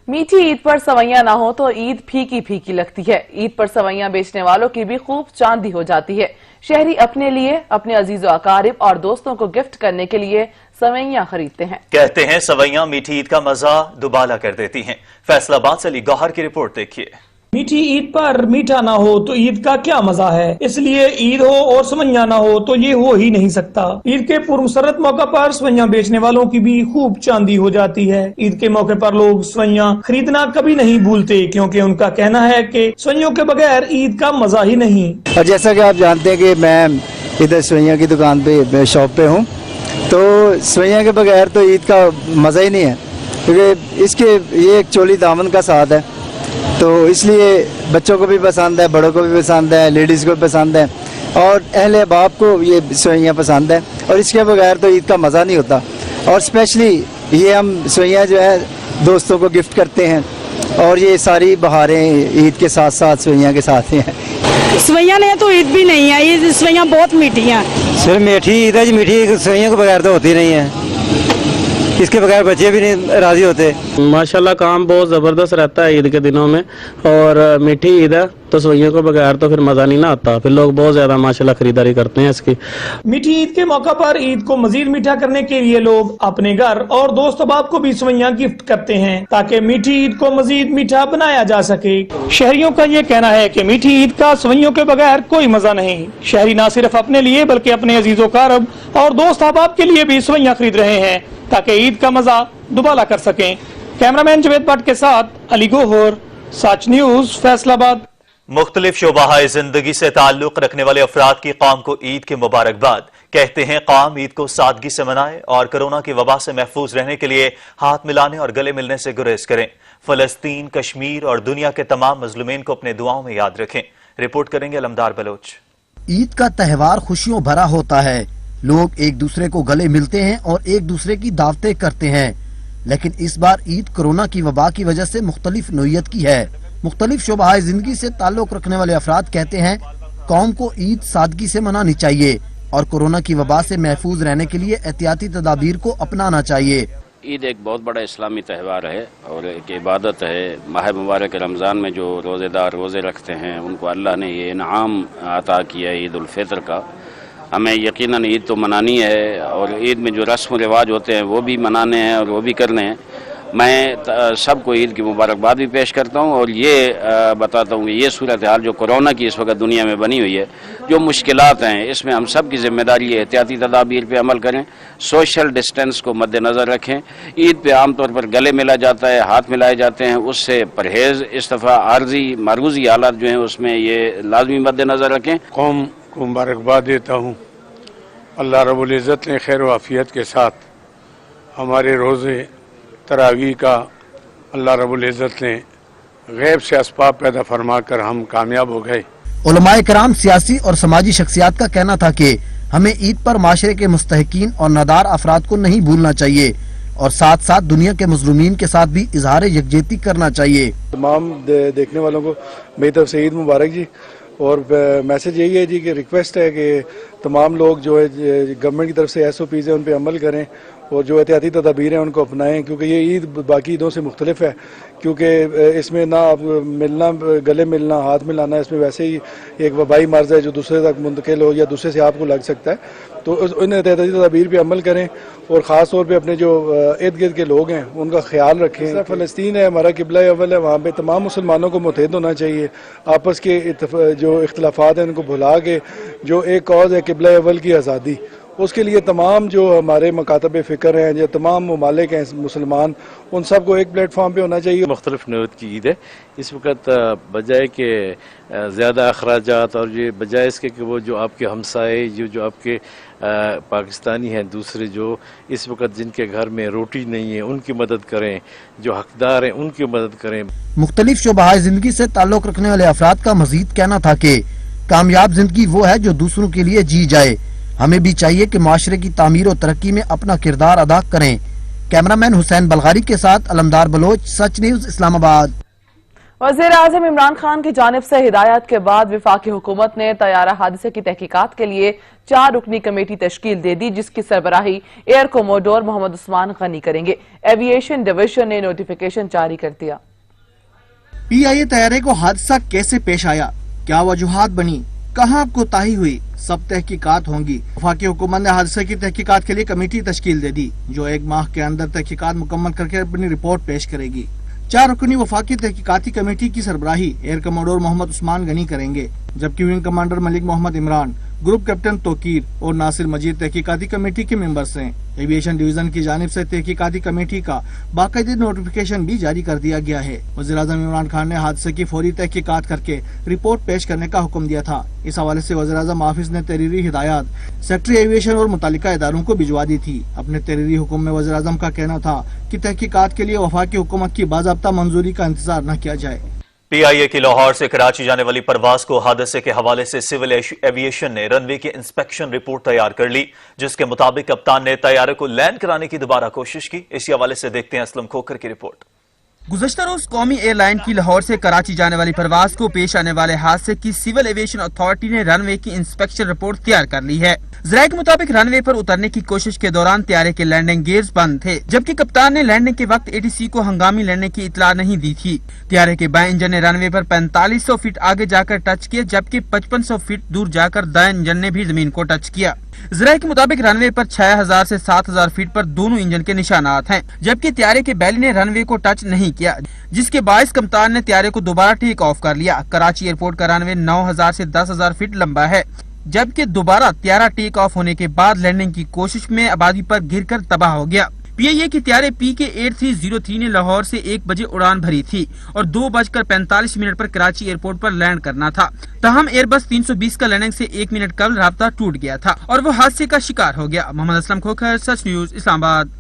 मीठी ईद पर सवैयां ना हो तो ईद फीकी फीकी लगती है। ईद पर सवैयां बेचने वालों की भी खूब चांदी हो जाती है। शहरी अपने लिए, अपने अजीजों अकारिब और दोस्तों को गिफ्ट करने के लिए सवैयां खरीदते हैं। कहते हैं सवैयां मीठी ईद का मजा दुबाला कर देती हैं। फैसलाबाद से अली गौहर की रिपोर्ट देखिए। मीठी ईद पर मीठा ना हो तो ईद का क्या मजा है, इसलिए ईद हो और सवैयां ना हो तो ये हो ही नहीं सकता। ईद के पूर्व मुसर्रत मौका पर सवैयां बेचने वालों की भी खूब चांदी हो जाती है। ईद के मौके पर लोग सवैयां खरीदना कभी नहीं भूलते, क्योंकि उनका कहना है कि सवैयों के बगैर ईद का मजा ही नहीं। और जैसा कि आप जानते हैं कि मैं इधर सवैयां की दुकान पे शॉप पे हूँ, तो सवैयां के बगैर तो ईद का मजा ही नहीं है, क्योंकि इसके ये एक चोली दामन का साथ है, तो इसलिए बच्चों को भी पसंद है, बड़ों को भी पसंद है, लेडीज़ को भी पसंद है और अहले बाप को ये सवैयां पसंद है। और इसके बगैर तो ईद का मज़ा नहीं होता। और स्पेशली ये हम सवैयां जो है दोस्तों को गिफ्ट करते हैं, और ये सारी बहारें ईद के साथ साथ सवैयां के साथ ही हैं। सवैयां नहीं तो ईद भी नहीं है, ये सवैयां बहुत मीठी हैं। सिर्फ मीठी ईद है जी, मीठी सवैयां के बगैर तो होती नहीं है, इसके बगैर बच्चे भी नहीं राजी होते। माशाल्लाह काम बहुत ज़बरदस्त रहता है ईद के दिनों में, और मीठी ईद है तो सवैयों के बगैर तो फिर मज़ा नहीं ना आता, फिर लोग बहुत ज़्यादा माशाल्लाह खरीदारी करते हैं इसकी। मीठी ईद के मौका पर ईद को मजीद मीठा करने के लिए लोग अपने घर और दोस्त अहबाब को भी सवैयां गिफ्ट करते हैं, ताकि मीठी ईद को मजीद मीठा बनाया जा सके। शहरियों का ये कहना है कि मीठी ईद का सवैयों के बगैर कोई मजा नहीं। शहरी न सिर्फ अपने लिए बल्कि अपने अजीजों कारब और दोस्त अहबाब के लिए भी सवैयां खरीद रहे हैं, ताकि ईद का मजा दुबाला कर सकें। कैमरामैन जवेद भट्ट के साथ अली गोहर, सच न्यूज, फैसलाबाद। मुख्तलिफ शोबाए जिंदगी से ताल्लुक रखने वाले अफराद की कौम को ईद की मुबारकबाद। कहते हैं कौम ईद को सादगी से मनाए और कोरोना की वबा से महफूज रहने के लिए हाथ मिलाने और गले मिलने से गुरेज करें। फलस्तीन, कश्मीर और दुनिया के तमाम मजलूमीन को अपने दुआओं में याद रखें। रिपोर्ट करेंगे अलमदार बलोच। ईद का त्यौहार खुशियों भरा होता है, लोग एक दूसरे को गले मिलते हैं और एक दूसरे की दावतें करते हैं, लेकिन इस बार ईद कोरोना की वबा की वजह से मुख्तलिफ नोयत की है। मुख्तलिफ शोबाए जिंदगी से ताल्लुक रखने वाले अफराद कहते हैं कौम को ईद सादगी से मनानी चाहिए और कोरोना की वबा से महफूज रहने के लिए एहतियाती तदाबीर को अपनाना चाहिए। ईद एक बहुत बड़ा इस्लामी त्यौहार है और एक इबादत है। माह मुबारक रमज़ान में जो रोज़ेदार रोज़े रखते हैं उनको अल्लाह ने ये इनाम अता किया है ईद उल फितर का। हमें यकीनन ईद तो मनानी है और ईद में जो रस्म व रिवाज होते हैं वो भी मनाने हैं और वो भी करने हैं। मैं सबको ईद की मुबारकबाद भी पेश करता हूँ और ये बताता हूँ कि ये सूरत हाल जो कोरोना की इस वक्त दुनिया में बनी हुई है, जो मुश्किलात हैं, इसमें हम सब की जिम्मेदारी है एहतियाती तदाबीर पे अमल करें, सोशल डिस्टेंस को मद्देनज़र रखें। ईद पे आमतौर पर गले मिला जाता है, हाथ मिलाए जाते हैं, उससे परहेज़, इस दफ़ा आर्जी मारूजी हालात जो हैं उसमें ये लाजमी मद्देनज़र रखें। कौम को मुबारकबाद देता हूँ। अल्लाह रब्बुल इज़्ज़त ने खैर वाफियत के साथ हमारे रोज़े तरावी का अल्लाह रब्बुल इज़्ज़त ने गैब से असबाब पैदा फरमा कर हम कामयाब हो गए। उलमाए कराम, सियासी और समाजी शख्सियात का कहना था कि हमें ईद पर माशरे के मुस्तहिकीन और नादार अफराद को नहीं भूलना चाहिए और साथ साथ दुनिया के मजलूमीन के साथ भी इजहार यकजहती करना चाहिए। तमाम देखने वालों को मेरी तरफ से ईद मुबारक जी। और मैसेज यही है जी कि रिक्वेस्ट है कि तमाम लोग जो है गवर्नमेंट की तरफ से SOPs है उन पर अमल करें और जो एहतियाती तदाबीर हैं उनको अपनाएं, क्योंकि ये ईद बाकी ईदों से मुख्तलिफ है, क्योंकि इसमें ना मिलना, गले मिलना, हाथ मिलाना, इसमें वैसे ही एक वबाई मर्ज है जो दूसरे तक मुंतकिल हो या दूसरे से आपको लग सकता है। तो इन एहतियाती तदाबीर पर अमल करें और ख़ास तौर पर अपने जो इर्द गिर्द के लोग हैं उनका ख्याल रखें। फ़लस्तीन है, हमारा किबला अव्वल है, वहाँ पर तमाम मुसलमानों को मुत्तहिद होना चाहिए। आपस के जो इख्तलाफात हैं उनको भुला के जो एक कॉज है किबला अव्वल की आज़ादी, उसके लिए तमाम जो हमारे मकातब फ़िक्र हैं, जो तमाम ममालिक हैं मुसलमान, उन सब को एक प्लेटफॉर्म पे होना चाहिए। मुख्तलिफ नौत की ईद है। इस वक्त बजाय के ज़्यादा अखराजात और ये बजाय इसके कि वो जो आपके हमसाए जो आपके पाकिस्तानी हैं दूसरे जो इस वक्त जिनके घर में रोटी नहीं है उनकी मदद करें, जो हकदार हैं उनकी मदद करें। मुख्तलिफ शोबाए जिंदगी से ताल्लुक रखने वाले अफराद का मजीद कहना था कि कामयाब जिंदगी वो है जो दूसरों के लिए जी जाए। हमें भी चाहिए कि माशरे की तामीर और तरक्की में अपना किरदार अदा करें। कैमरामैन हुसैन बलगारी के साथ अलमदार बलोच, सच न्यूज, इस्लामाबाद। वज़ीर आज़म इमरान खान की जानिब से हिदायत के बाद वफाकी हुकूमत ने तैयारा हादसे की तहकीकात के लिए 4 रुकनी कमेटी तश्कील दे दी, जिसकी सरबराही एयर कोमोडोर मोहम्मद उस्मान गनी करेंगे। एविएशन डिवीजन ने नोटिफिकेशन जारी कर दिया। PIA तैयारे को हादसा कैसे पेश आया, क्या वजूहात बनी, कहाँ कोताही हुई, सब तहकीकात होंगी। वफाकी हुकूमत ने हादसे की तहकीकात के लिए कमेटी तश्कील दे दी, जो 1 माह के अंदर तहकीकात मुकम्मल करके अपनी रिपोर्ट पेश करेगी। 4 रुकनी वफाकी तहकीकाती कमेटी की सरबराही एयर कमांडर मोहम्मद उस्मान गनी करेंगे, जबकि wing commander Malik Muhammad Imran, group captain Tauqeer और नासिर मजीद तहकीकाती कमेटी के मेंबर्स हैं। एविएशन डिवीजन की जानिब से तहकीकाती कमेटी का बाकायदे नोटिफिकेशन भी जारी कर दिया गया है। वज़ीर-ए-आज़म इमरान खान ने हादसे की फौरी तहकीकात करके रिपोर्ट पेश करने का हुक्म दिया था। इस हवाले से वज़ीर-ए-आज़म ऑफिस ने तहरीरी हिदायत सेक्रेटरी एविएशन और मुतालिका इदारों को भिजवा दी थी। अपने तहरीरी हुक्म में वज़ीर-ए-आज़म का कहना था कि तहकीकात के लिए वफाकी हुकूमत की बाज़ाब्ता मंजूरी का इंतजार न किया जाए। PIA की लाहौर से कराची जाने वाली परवाज को हादसे के हवाले से सिविल एविएशन ने रनवे की इंस्पेक्शन रिपोर्ट तैयार कर ली, जिसके मुताबिक कप्तान ने तैयारे को लैंड कराने की दोबारा कोशिश की। इसी हवाले से देखते हैं असलम खोकर की रिपोर्ट। गुज़श्ता रोज कौमी एयरलाइन की लाहौर से कराची जाने वाली परवाज को पेश आने वाले हादसे की सिविल एविएशन अथॉरिटी ने रनवे की इंस्पेक्शन रिपोर्ट तैयार कर ली है। ज़राए के मुताबिक रनवे पर उतरने की कोशिश के दौरान तैयारे के लैंडिंग गियर्स बंद थे, जबकि कप्तान ने लैंडिंग के वक्त ATC को हंगामी लैंडिंग की इतला नहीं दी थी। तैयारे के बाएं इंजन ने रनवे पर 4500 फीट आगे जाकर टच किया, जबकि 5500 फीट दूर जाकर दाएं इंजन ने भी जमीन को टच किया। ज़राए के मुताबिक रनवे पर 6000 से 7000 फीट पर दोनों इंजन के निशानात हैं, जबकि तैयारे के बैली ने रनवे को टच नहीं किया, जिसके बायस कप्तान ने तैयारे को दोबारा टेक ऑफ कर लिया। कराची एयरपोर्ट का रनवे 9000 से 10000 फीट लंबा है, जबकि दोबारा तैयारा टेक ऑफ होने के बाद लैंडिंग की कोशिश में आबादी पर गिरकर तबाह हो गया। PIA की तैयारे PK8303 ने लाहौर से 1 बजे उड़ान भरी थी और 2:45 पर कराची एयरपोर्ट पर लैंड करना था। तहम एयरबस 320 का लैंडिंग से 1 मिनट कबल राब्ता टूट गया था और वो हादसे का शिकार हो गया। मोहम्मद असलम खोखर, सच न्यूज, इस्लामाबाद।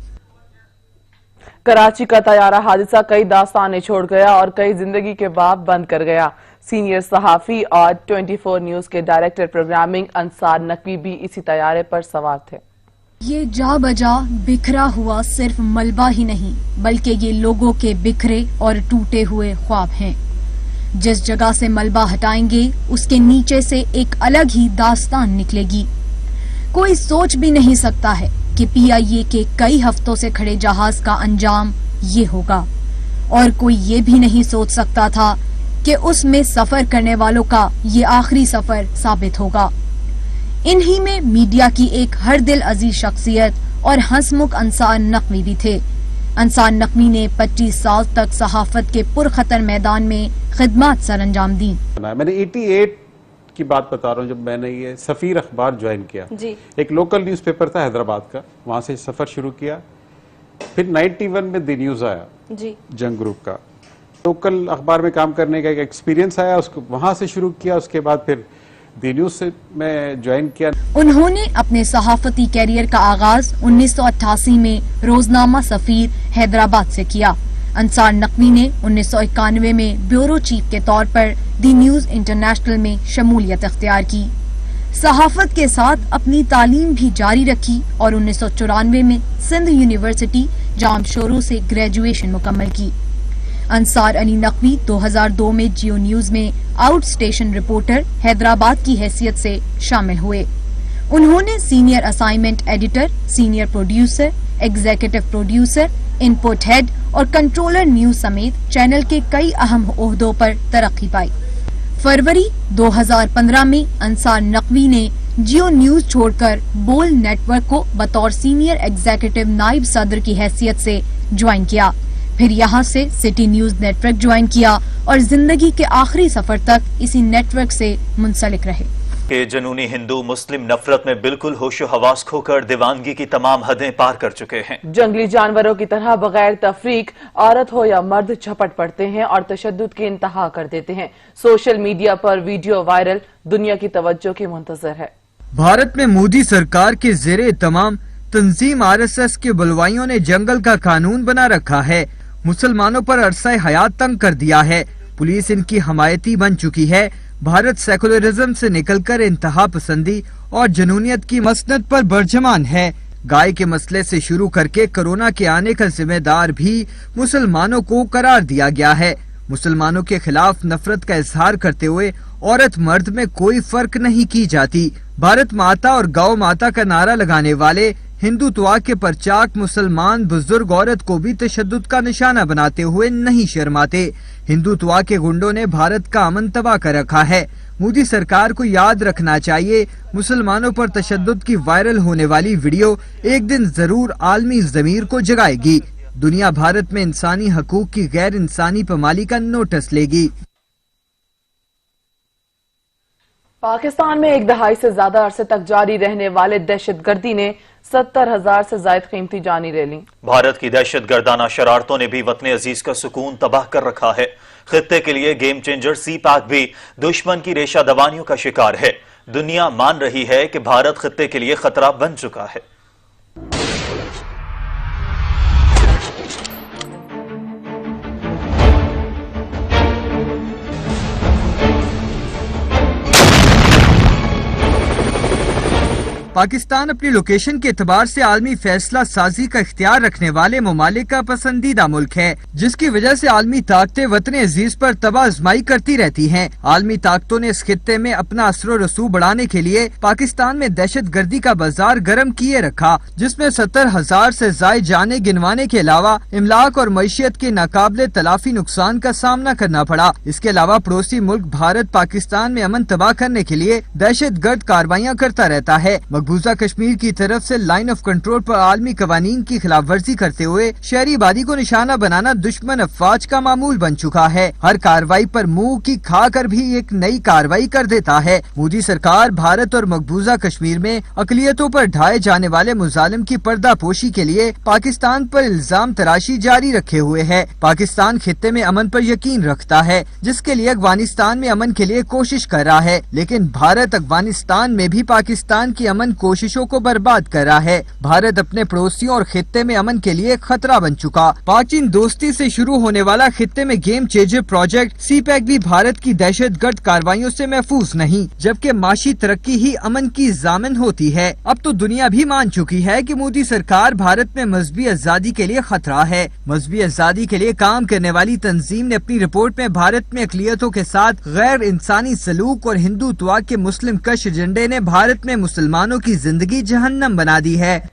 कराची का तैयारा हादसा कई दास्तानें छोड़ गया और कई जिंदगी के बाब बंद कर गया। सीनियर सहाफी और 24 न्यूज के डायरेक्टर प्रोग्रामिंग अंसार नकवी भी इसी तैयारे पर सवार थे। ये जा बजा बिखरा हुआ सिर्फ मलबा ही नहीं, बल्कि ये लोगों के बिखरे और टूटे हुए ख्वाब हैं। जिस जगह से मलबा हटाएंगे उसके नीचे से एक अलग ही दास्तान निकलेगी। कोई सोच भी नहीं सकता है कि PIA के कई हफ्तों से खड़े जहाज का अंजाम ये होगा, और कोई ये भी नहीं सोच सकता था कि उसमें सफर करने वालों का ये आखिरी सफर साबित होगा। इन्हीं में मीडिया की एक हर दिल अजीज शख्सियत और हंसमुख अंसार नकवी भी थे। अंसार नकवी ने 25 साल तक सहाफत के पुरखतर मैदान में खिदमत सर अंजाम दी। मैंने 88 की बात बता रहा हूँ, जब मैंने ये सफीर अखबार ज्वाइन किया जी। एक लोकल न्यूज़पेपर था हैदराबाद का, वहाँ से सफ़र शुरू किया। फिर 91 में द न्यूज़ आया जी, जंग ग्रुप का। लोकल अखबार में काम करने का एक एक्सपीरियंस आया, उसको वहाँ से शुरू किया। उसके बाद फिर द न्यूज़ से मैं ज्वाइन किया। उन्होंने अपने सहाफती कैरियर का आगाज 1988 में रोजनामा सफीर हैदराबाद से किया। अंसार नकवी ने 1991 में ब्यूरो चीफ के तौर पर दी न्यूज इंटरनेशनल में शमूलियत अख्तियार की। सहाफत के साथ अपनी तालीम भी जारी रखी और 1994 में सिंध यूनिवर्सिटी जामशोरो से ग्रेजुएशन मुकम्मल की। अंसार अली नकवी 2002 में जियो न्यूज में आउट स्टेशन रिपोर्टर हैदराबाद की हैसियत से शामिल हुए। उन्होंने senior assignment editor, senior producer, executive producer, input head और कंट्रोलर न्यूज समेत चैनल के कई अहम ओहदों पर तरक्की पाई। फरवरी 2015 में अंसार नकवी ने जियो न्यूज छोड़कर बोल नेटवर्क को बतौर सीनियर एग्जीक्यूटिव नायब सदर की हैसियत से ज्वाइन किया। फिर यहाँ से सिटी न्यूज नेटवर्क ज्वाइन किया और जिंदगी के आखिरी सफर तक इसी नेटवर्क से मुंसलिक रहे। कि जनूनी हिंदू मुस्लिम नफरत में बिल्कुल होशो हवास खोकर दीवानगी की तमाम हदें पार कर चुके हैं। जंगली जानवरों की तरह बगैर तफरीक औरत हो या मर्द झपट पड़ते हैं और तशद्दुद की इंतहा कर देते हैं। सोशल मीडिया पर वीडियो वायरल दुनिया की तवज्जो की मुंतजर है। भारत में मोदी सरकार के ज़ेरे तमाम तंजीम RSS के बलवाइयों ने जंगल का कानून बना रखा है। मुसलमानों पर अरसा हयात तंग कर दिया है। पुलिस इनकी हमायती बन चुकी है। भारत सेकुलरिज्म से निकलकर इंतहा पसंदी और जनूनियत की मसनद पर बर्जमान है। गाय के मसले से शुरू करके कोरोना के आने का जिम्मेदार भी मुसलमानों को करार दिया गया है। मुसलमानों के खिलाफ नफरत का इजहार करते हुए औरत मर्द में कोई फर्क नहीं की जाती। भारत माता और गौ माता का नारा लगाने वाले हिंदुत्वा के परचाक मुसलमान बुजुर्ग औरत को भी तशद्दुद का निशाना बनाते हुए नहीं शर्माते। हिंदुत्वा के गुंडों ने भारत का अमन तबाह कर रखा है। मोदी सरकार को याद रखना चाहिए, मुसलमानों पर तशद्दुद की वायरल होने वाली वीडियो एक दिन जरूर आलमी ज़मीर को जगाएगी। दुनिया भारत में इंसानी हकूक की गैर इंसानी पामाली का नोटिस लेगी। पाकिस्तान में एक दहाई से ज्यादा अरसे तक जारी रहने वाले दहशतगर्दी ने 70,000 से ज्यादा कीमती जानी ले ली। भारत की दहशतगर्दाना शरारतों ने भी वतन अजीज का सुकून तबाह कर रखा है। खित्ते के लिए गेम चेंजर सी पैक भी दुश्मन की रेशा दबानियों का शिकार है। दुनिया मान रही है कि भारत खित्ते के लिए खतरा बन चुका है। पाकिस्तान अपनी लोकेशन के एतबार से आलमी फैसला साजी का इख्तियार रखने वाले ममालिक का पसंदीदा मुल्क है, जिसकी वजह से आलमी ताकतें वतन अजीज पर तबाह आजमाई करती रहती हैं। आलमी ताकतों ने इस खित्ते में अपना असर और रसूख बढ़ाने के लिए पाकिस्तान में दहशत गर्दी का बाजार गर्म किए रखा, जिसमें 70,000 से ज्यादा जाने गिनवाने के अलावा इमलाक और मईशत के नाकाबिले तलाफी नुकसान का सामना करना पड़ा। इसके अलावा पड़ोसी मुल्क भारत पाकिस्तान में अमन तबाह करने के लिए दहशत गर्द कार्रवाइयाँ करता रहता है। मकबूजा कश्मीर की तरफ से लाइन ऑफ कंट्रोल पर आलमी कवानीन की खिलाफ वर्जी करते हुए शहरी आबादी को निशाना बनाना दुश्मन अफवाज का मामूल बन चुका है। हर कार्रवाई पर मुंह की खाकर भी एक नई कार्रवाई कर देता है। मोदी सरकार भारत और मकबूजा कश्मीर में अकलियतों पर ढाए जाने वाले मुजालिम की पर्दा पोशी के लिए पाकिस्तान पर इल्जाम तराशी जारी रखे हुए है। पाकिस्तान खित्ते में अमन पर यकीन रखता है, जिसके लिए अफगानिस्तान में अमन के लिए कोशिश कर रहा है, लेकिन भारत अफगानिस्तान में भी पाकिस्तान की अमन कोशिशों को बर्बाद कर रहा है। भारत अपने पड़ोसियों और खित्ते में अमन के लिए खतरा बन चुका। पाक चीन दोस्ती से शुरू होने वाला खित्ते में गेम चेंजर प्रोजेक्ट सी पैक भी भारत की दहशत गर्द कार्रवाइयों से महफूज नहीं, जबकि माशी तरक्की ही अमन की जामिन होती है। अब तो दुनिया भी मान चुकी है कि मोदी सरकार भारत में मजहबी आजादी के लिए खतरा है। मजहबी आजादी के लिए काम करने वाली तंजीम ने अपनी रिपोर्ट में भारत में अकलियतों के साथ गैर इंसानी सलूक और हिंदुत्व के मुस्लिम कश एजेंडे ने भारत में मुसलमानों की जिंदगी जहन्नम बना दी है।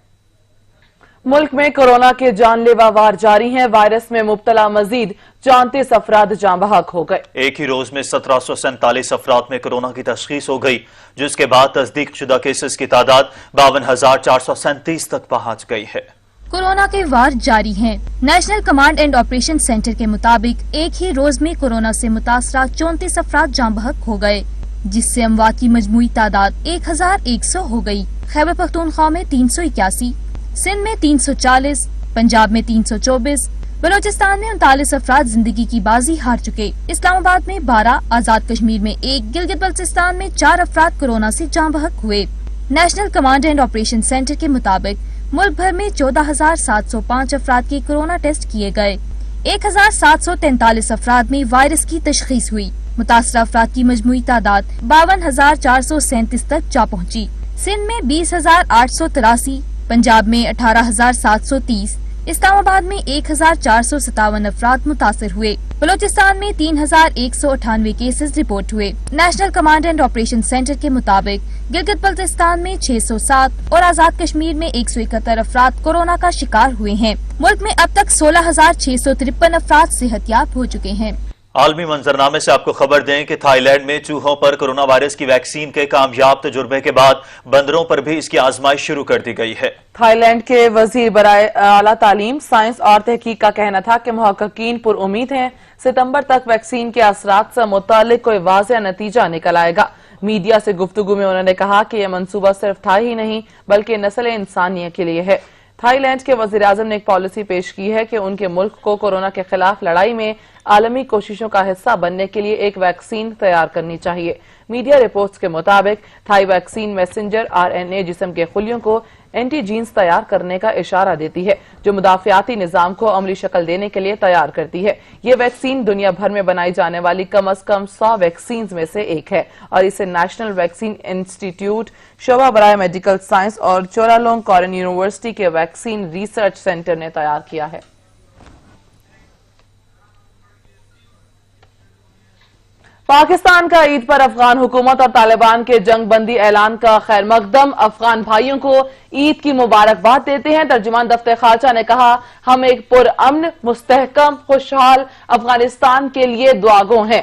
मुल्क में कोरोना के जानलेवा वार जारी हैं। वायरस में मुब्तला मजीद 34 अफराद जाँ बहक हो गए। एक ही रोज में 1747 अफराद में कोरोना की तशखीस हो गई, जिसके बाद तस्दीक शुदा केसेस की तादाद 52,437 तक पहुँच गई है। कोरोना के वार जारी हैं। National command and operation centre के मुताबिक एक ही रोज में कोरोना से मुतासरा 34 अफराद जाँ बहक हो गए, जिससे अमवात की मजमूई तादाद 1100 हो गई। खैबर पख्तूनख्वा में 381, सिंध में 340, पंजाब में 324, बलोचिस्तान में 39 अफराद जिंदगी की बाजी हार चुके। इस्लामाबाद में 12, आजाद कश्मीर में 1, गिलगित बल्तिस्तान में 4 अफराद कोरोना से जाँ बहक हुए। National command and operation centre के मुताबिक मुल्क भर में 14,705 अफराद के कोरोना टेस्ट किए गए। 1,743 अफराद में वायरस की तशखीस हुई। मुतासरा अफराद की मजमूई तादाद 52,437 तक जा पहुँची। सिंध में 20,883, पंजाब में 18,730, इस्लामाबाद में 1,457 अफराद मुतासर हुए। बलोचिस्तान में 3,198 केसेस रिपोर्ट हुए। National command and operation centre के मुताबिक गिलगित बल्तिस्तान में 607 और आजाद कश्मीर में 171 अफराद कोरोना का शिकार हुए हैं। मुल्क में अब तक 16,653 अफराद सेहतयाब हो चुके हैं। आलमी मंजरनामे से आपको खबर दें कि थाईलैंड में चूहों पर कोरोना वायरस की वैक्सीन के कामयाब तजुर्बे के बाद बंदरों पर भी इसकी आजमाइश शुरू कर दी गई है। थाईलैंड के वजीर बराए आला तालीम, साइंस और तहकीक का कहना था कि मुहक्किकीन पुरुम्मीद हैं सितंबर तक वैक्सीन के असरात से मुतालिक कोई वाज़ेह नतीजा निकल आएगा। मीडिया से गुफ्तगू में उन्होंने कहा कि यह मंसूबा सिर्फ था ही नहीं बल्कि नस्ल इंसानियत के लिए है। थाईलैंड के वज़ीर-ए-आज़म ने एक पॉलिसी पेश की है कि उनके मुल्क को कोरोना के खिलाफ लड़ाई में आलमी कोशिशों का हिस्सा बनने के लिए एक वैक्सीन तैयार करनी चाहिए। मीडिया रिपोर्ट्स के मुताबिक थाई वैक्सीन मैसेंजर RNA जिस्म के खुलियों को एंटी जीन्स तैयार करने का इशारा देती है, जो मुदाफियाती निजाम को अमली शक्ल देने के लिए तैयार करती है। ये वैक्सीन दुनिया भर में बनाई जाने वाली कम अज कम 100 वैक्सीन में से एक है और इसे नेशनल वैक्सीन इंस्टीट्यूट, शोबा बराए मेडिकल साइंस और चोलालोंग कॉरेन यूनिवर्सिटी के वैक्सीन रिसर्च सेंटर ने तैयार किया है। पाकिस्तान का ईद पर अफगान हुकूमत और तालिबान के जंग बंदी ऐलान का खैर मकदम। अफगान भाइयों को ईद की मुबारकबाद देते हैं। तर्जुमान दफ्तर खारजा ने कहा, हम एक पुरअमन, मुस्तहकम, खुशहाल अफगानिस्तान के लिए दुआगो हैं।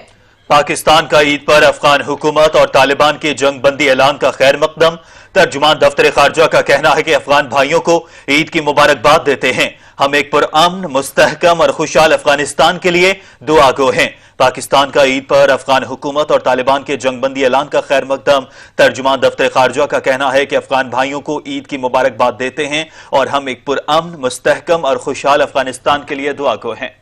पाकिस्तान का ईद पर अफगान हुकूमत और तालिबान की जंग बंदी ऐलान का खैर मकदम। तर्जुमान दफ्तर खारजा का कहना है कि अफगान भाइयों को ईद की मुबारकबाद देते हैं। हम एक पुरअमन, मुस्तहकम और खुशहाल अफगानिस्तान के लिए दुआ गो हैं। पाकिस्तान का ईद पर अफगान हुकूमत और तालिबान के जंगबंदी ऐलान का खैर मकदम। तर्जुमान दफ्तर खारजा का कहना है कि अफगान भाइयों को ईद की मुबारकबाद देते हैं और हम एक पुरअमन, मुस्तहकम और खुशहाल अफगानिस्तान के लिए दुआ गो हैं।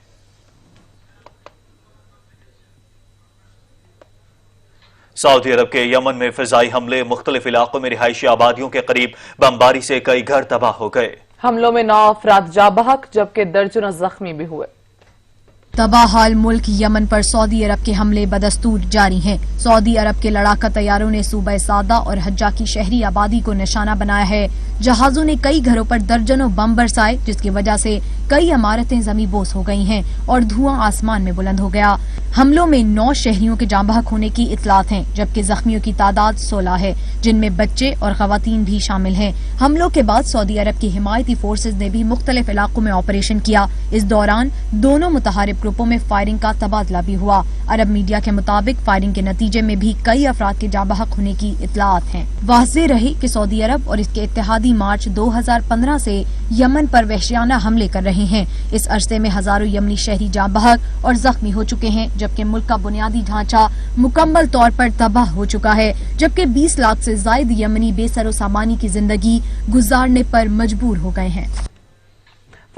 सऊदी अरब के यमन में फिजाई हमले, मुख्तलिफ इलाकों में रिहायशी आबादियों के करीब बमबारी से कई घर तबाह हो गए। हमलों में 9 अफराद जाँ बहक जबकि दर्जनों जख्मी भी हुए। तबाहाल मुल्क यमन पर सऊदी अरब के हमले बदस्तूर जारी हैं। सऊदी अरब के लड़ाका तैयारों ने सूबा सादा और हज्जा की शहरी आबादी को निशाना बनाया है। जहाजों ने कई घरों पर दर्जनों बम बरसाए जिसकी वजह से कई इमारतें ज़मींबोस हो गई हैं और धुआं आसमान में बुलंद हो गया। हमलों में 9 शहरियों के जाँ बहक होने की इतलात हैं जबकि जख्मियों की तादाद 16 है जिनमें बच्चे और खवातीन भी शामिल हैं। हमलों के बाद सऊदी अरब की हिमायती फोर्सेज ने भी मुख्तलिफ इलाकों में ऑपरेशन किया। इस दौरान दोनों मुतहारिब ग्रुपों में फायरिंग का तबादला भी हुआ। अरब मीडिया के मुताबिक फायरिंग के नतीजे में भी कई अफराद के जाँ बहक होने की इतलात हैं। वाज़ेह रही कि सऊदी अरब और इसके इत्तेहादी मार्च 2015 से यमन पर वहशियाना हमले कर रहे हैं। इस अरसे में हजारों यमनी शहरी जाँ बहक और जख्मी हो चुके हैं जबकि मुल्क का बुनियादी ढांचा मुकम्मल तौर पर तबाह हो चुका है जबकि 20 लाख से ज्यादा यमनी बेसरो सामानी की जिंदगी गुजारने पर मजबूर हो गए हैं।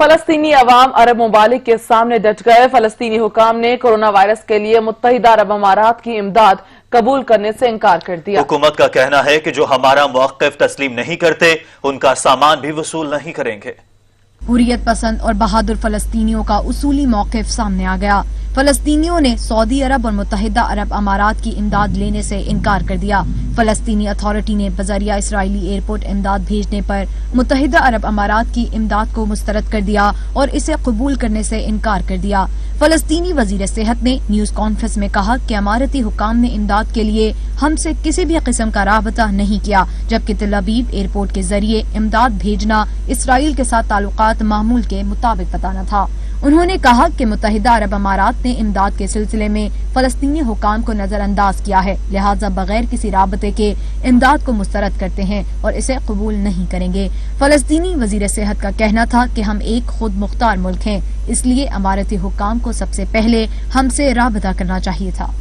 फलस्तीनी अवाम अरब ममालिक के सामने डट गए। फलस्तीनी हुकाम ने कोरोना वायरस के लिए मुत्तहिदा अरब अमारात की इमदाद कबूल करने से इनकार कर दिया। हुकूमत का कहना है कि जो हमारा मौक़िफ़ तस्लीम नहीं करते उनका सामान भी वसूल नहीं करेंगे। हुर्रियत पसंद और बहादुर फलस्तीनियों का उसूली मौक़िफ़ सामने आ गया। फलस्तीनियों ने सऊदी अरब और मुत्तहिदा अरब अमारात की इमदाद लेने से इनकार कर दिया। फलस्तीनी अथॉरिटी ने बजरिया इसराइली एयरपोर्ट इमदाद भेजने पर मुत्तहिदा अरब अमारात की इमदाद को मुस्तरद कर दिया और इसे कबूल करने से इनकार कर दिया। फलस्तीनी वजीर सेहत ने न्यूज कॉन्फ्रेंस में कहा कि अमारती हुकाम ने इमदाद के लिए हमसे किसी भी किस्म का राबता नहीं किया जबकि तेल अवीव एयरपोर्ट के जरिए इमदाद भेजना इसराइल के साथ ताल्लुकात मामूल के मुताबिक बताना था। उन्होंने कहा कि मुत्तहिदा अरब अमारात ने इमदाद के सिलसिले में फलस्तीनी हुकाम को नजरअंदाज किया है, लिहाजा बगैर किसी राबते के इमदाद को मुस्तरद करते हैं और इसे कबूल नहीं करेंगे। फलस्तीनी वजीर सेहत का कहना था कि हम एक खुद मुख्तार मुल्क हैं, इसलिए अमारती हुकाम को सबसे पहले हमसे राबता करना चाहिए था।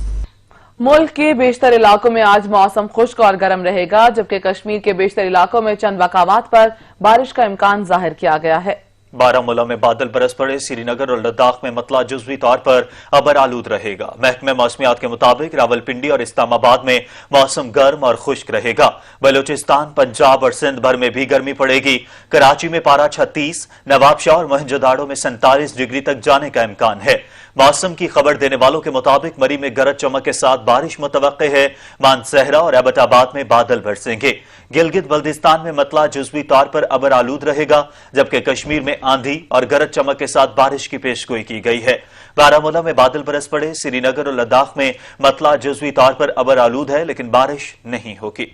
मुल्क के बेशतर इलाकों में आज मौसम खुश्क और गर्म रहेगा जबकि कश्मीर के बेशतर इलाकों में चंद वकावात पर बारिश का इम्कान जाहिर किया गया है। बारामूला में बादल बरस पड़े। श्रीनगर और लद्दाख में मतला जुज़वी तौर पर अबर आलूद रहेगा। महकमे मौसमियात के मुताबिक रावलपिंडी और इस्लामाबाद में मौसम गर्म और खुश्क रहेगा। बलूचिस्तान, पंजाब और सिंध भर में भी गर्मी पड़ेगी। कराची में पारा 36, नवाबशाह और मोहनजोदाड़ो में 47 डिग्री तक जाने का इम्कान है। मौसम की खबर देने वालों के मुताबिक मरी में गरज चमक के साथ बारिश मुतवक्के है। मानसहरा और एबटाबाद में बादल बरसेंगे। गिलगित बल्दिस्तान में मतला जुज़वी तौर पर अबर आलूद रहेगा जबकि कश्मीर में आंधी और गरज चमक के साथ बारिश की पेशगोई की गई है। बारामूला में बादल बरस पड़े। श्रीनगर और लद्दाख में मतला जुज़वी तौर पर अबर आलूद है लेकिन बारिश नहीं होगी।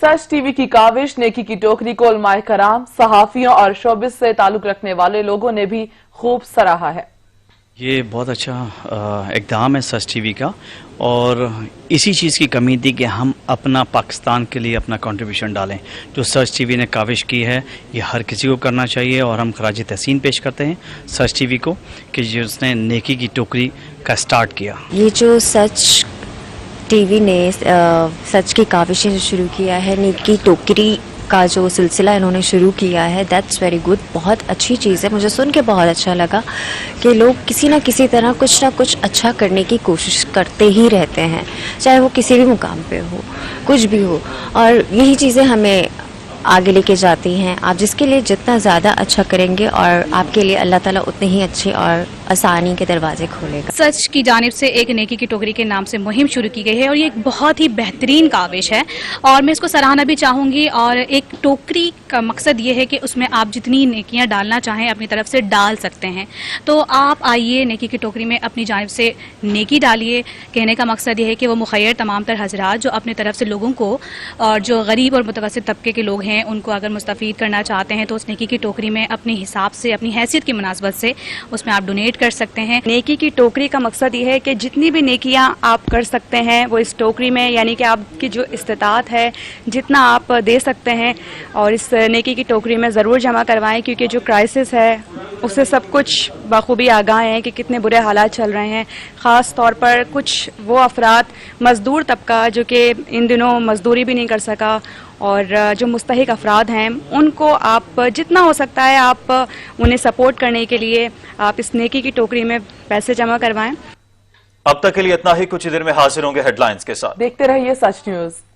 सच टीवी की काविश नेकी की टोकरी को उलमाए कराम, सहाफियों और शोबिस से ताल्लुक रखने वाले लोगों ने भी खूब सराहा है। ये बहुत अच्छा इक़दाम है सच टीवी का और इसी चीज़ की कमी थी कि हम अपना पाकिस्तान के लिए अपना कंट्रीब्यूशन डालें। जो सच टीवी ने काविश की है ये हर किसी को करना चाहिए और हम खराज तहसीन पेश करते हैं सच टीवी को कि जिसने नेकी की टोकरी का स्टार्ट किया। ये जो सच टीवी ने सच की काविशें शुरू किया है, नेकी टोकरी का जो सिलसिला इन्होंने शुरू किया है, दैट्स वेरी गुड। बहुत अच्छी चीज़ है। मुझे सुन के बहुत अच्छा लगा कि लोग किसी न किसी तरह कुछ ना कुछ अच्छा करने की कोशिश करते ही रहते हैं, चाहे वो किसी भी मुकाम पे हो, कुछ भी हो, और यही चीज़ें हमें आगे लेके जाती हैं। आप जिसके लिए जितना ज़्यादा अच्छा करेंगे और आपके लिए अल्लाह ताला उतने ही अच्छे और आसानी के दरवाजे खोलेगा। सच की जानिब से एक नेकी की टोकरी के नाम से मुहिम शुरू की गई है और ये एक बहुत ही बेहतरीन काविश है और मैं इसको सराहना भी चाहूँगी। और एक टोकरी का मकसद ये है कि उसमें आप जितनी नेकियां डालना चाहें अपनी तरफ से डाल सकते हैं। तो आप आइए नेकी की टोकरी में अपनी जानिब से नेकी डालिए। कहने का मकसद ये है कि वो मुखैर तमाम तर हजरात जो अपनी तरफ से लोगों को और जो गरीब और मुतवस्सित तबके के लोग हैं उनको अगर मुस्तफ़ीद करना चाहते हैं तो उस नेकी की टोकरी में अपने हिसाब से अपनी हैसियत की मुनासबत से उसमें आप डोनेट कर सकते हैं। नेकी की टोकरी का मकसद ये है कि जितनी भी नेकियां आप कर सकते हैं वो इस टोकरी में, यानी कि आपकी जो इस्तिताअत है जितना आप दे सकते हैं और इस नेकी की टोकरी में ज़रूर जमा करवाएं, क्योंकि जो क्राइसिस है उससे सब कुछ बखूबी आगाह हैं कि कितने बुरे हालात चल रहे हैं। ख़ास तौर पर कुछ वो अफराद मज़दूर तबका जो कि इन दिनों मज़दूरी भी नहीं कर सका और जो मुस्तहिक अफराद हैं उनको आप जितना हो सकता है आप उन्हें सपोर्ट करने के लिए आप इस नेकी की टोकरी में पैसे जमा करवाएं। अब तक के लिए इतना ही। कुछ ही देर में हाजिर होंगे हेडलाइंस के साथ। देखते रहिए सच न्यूज़।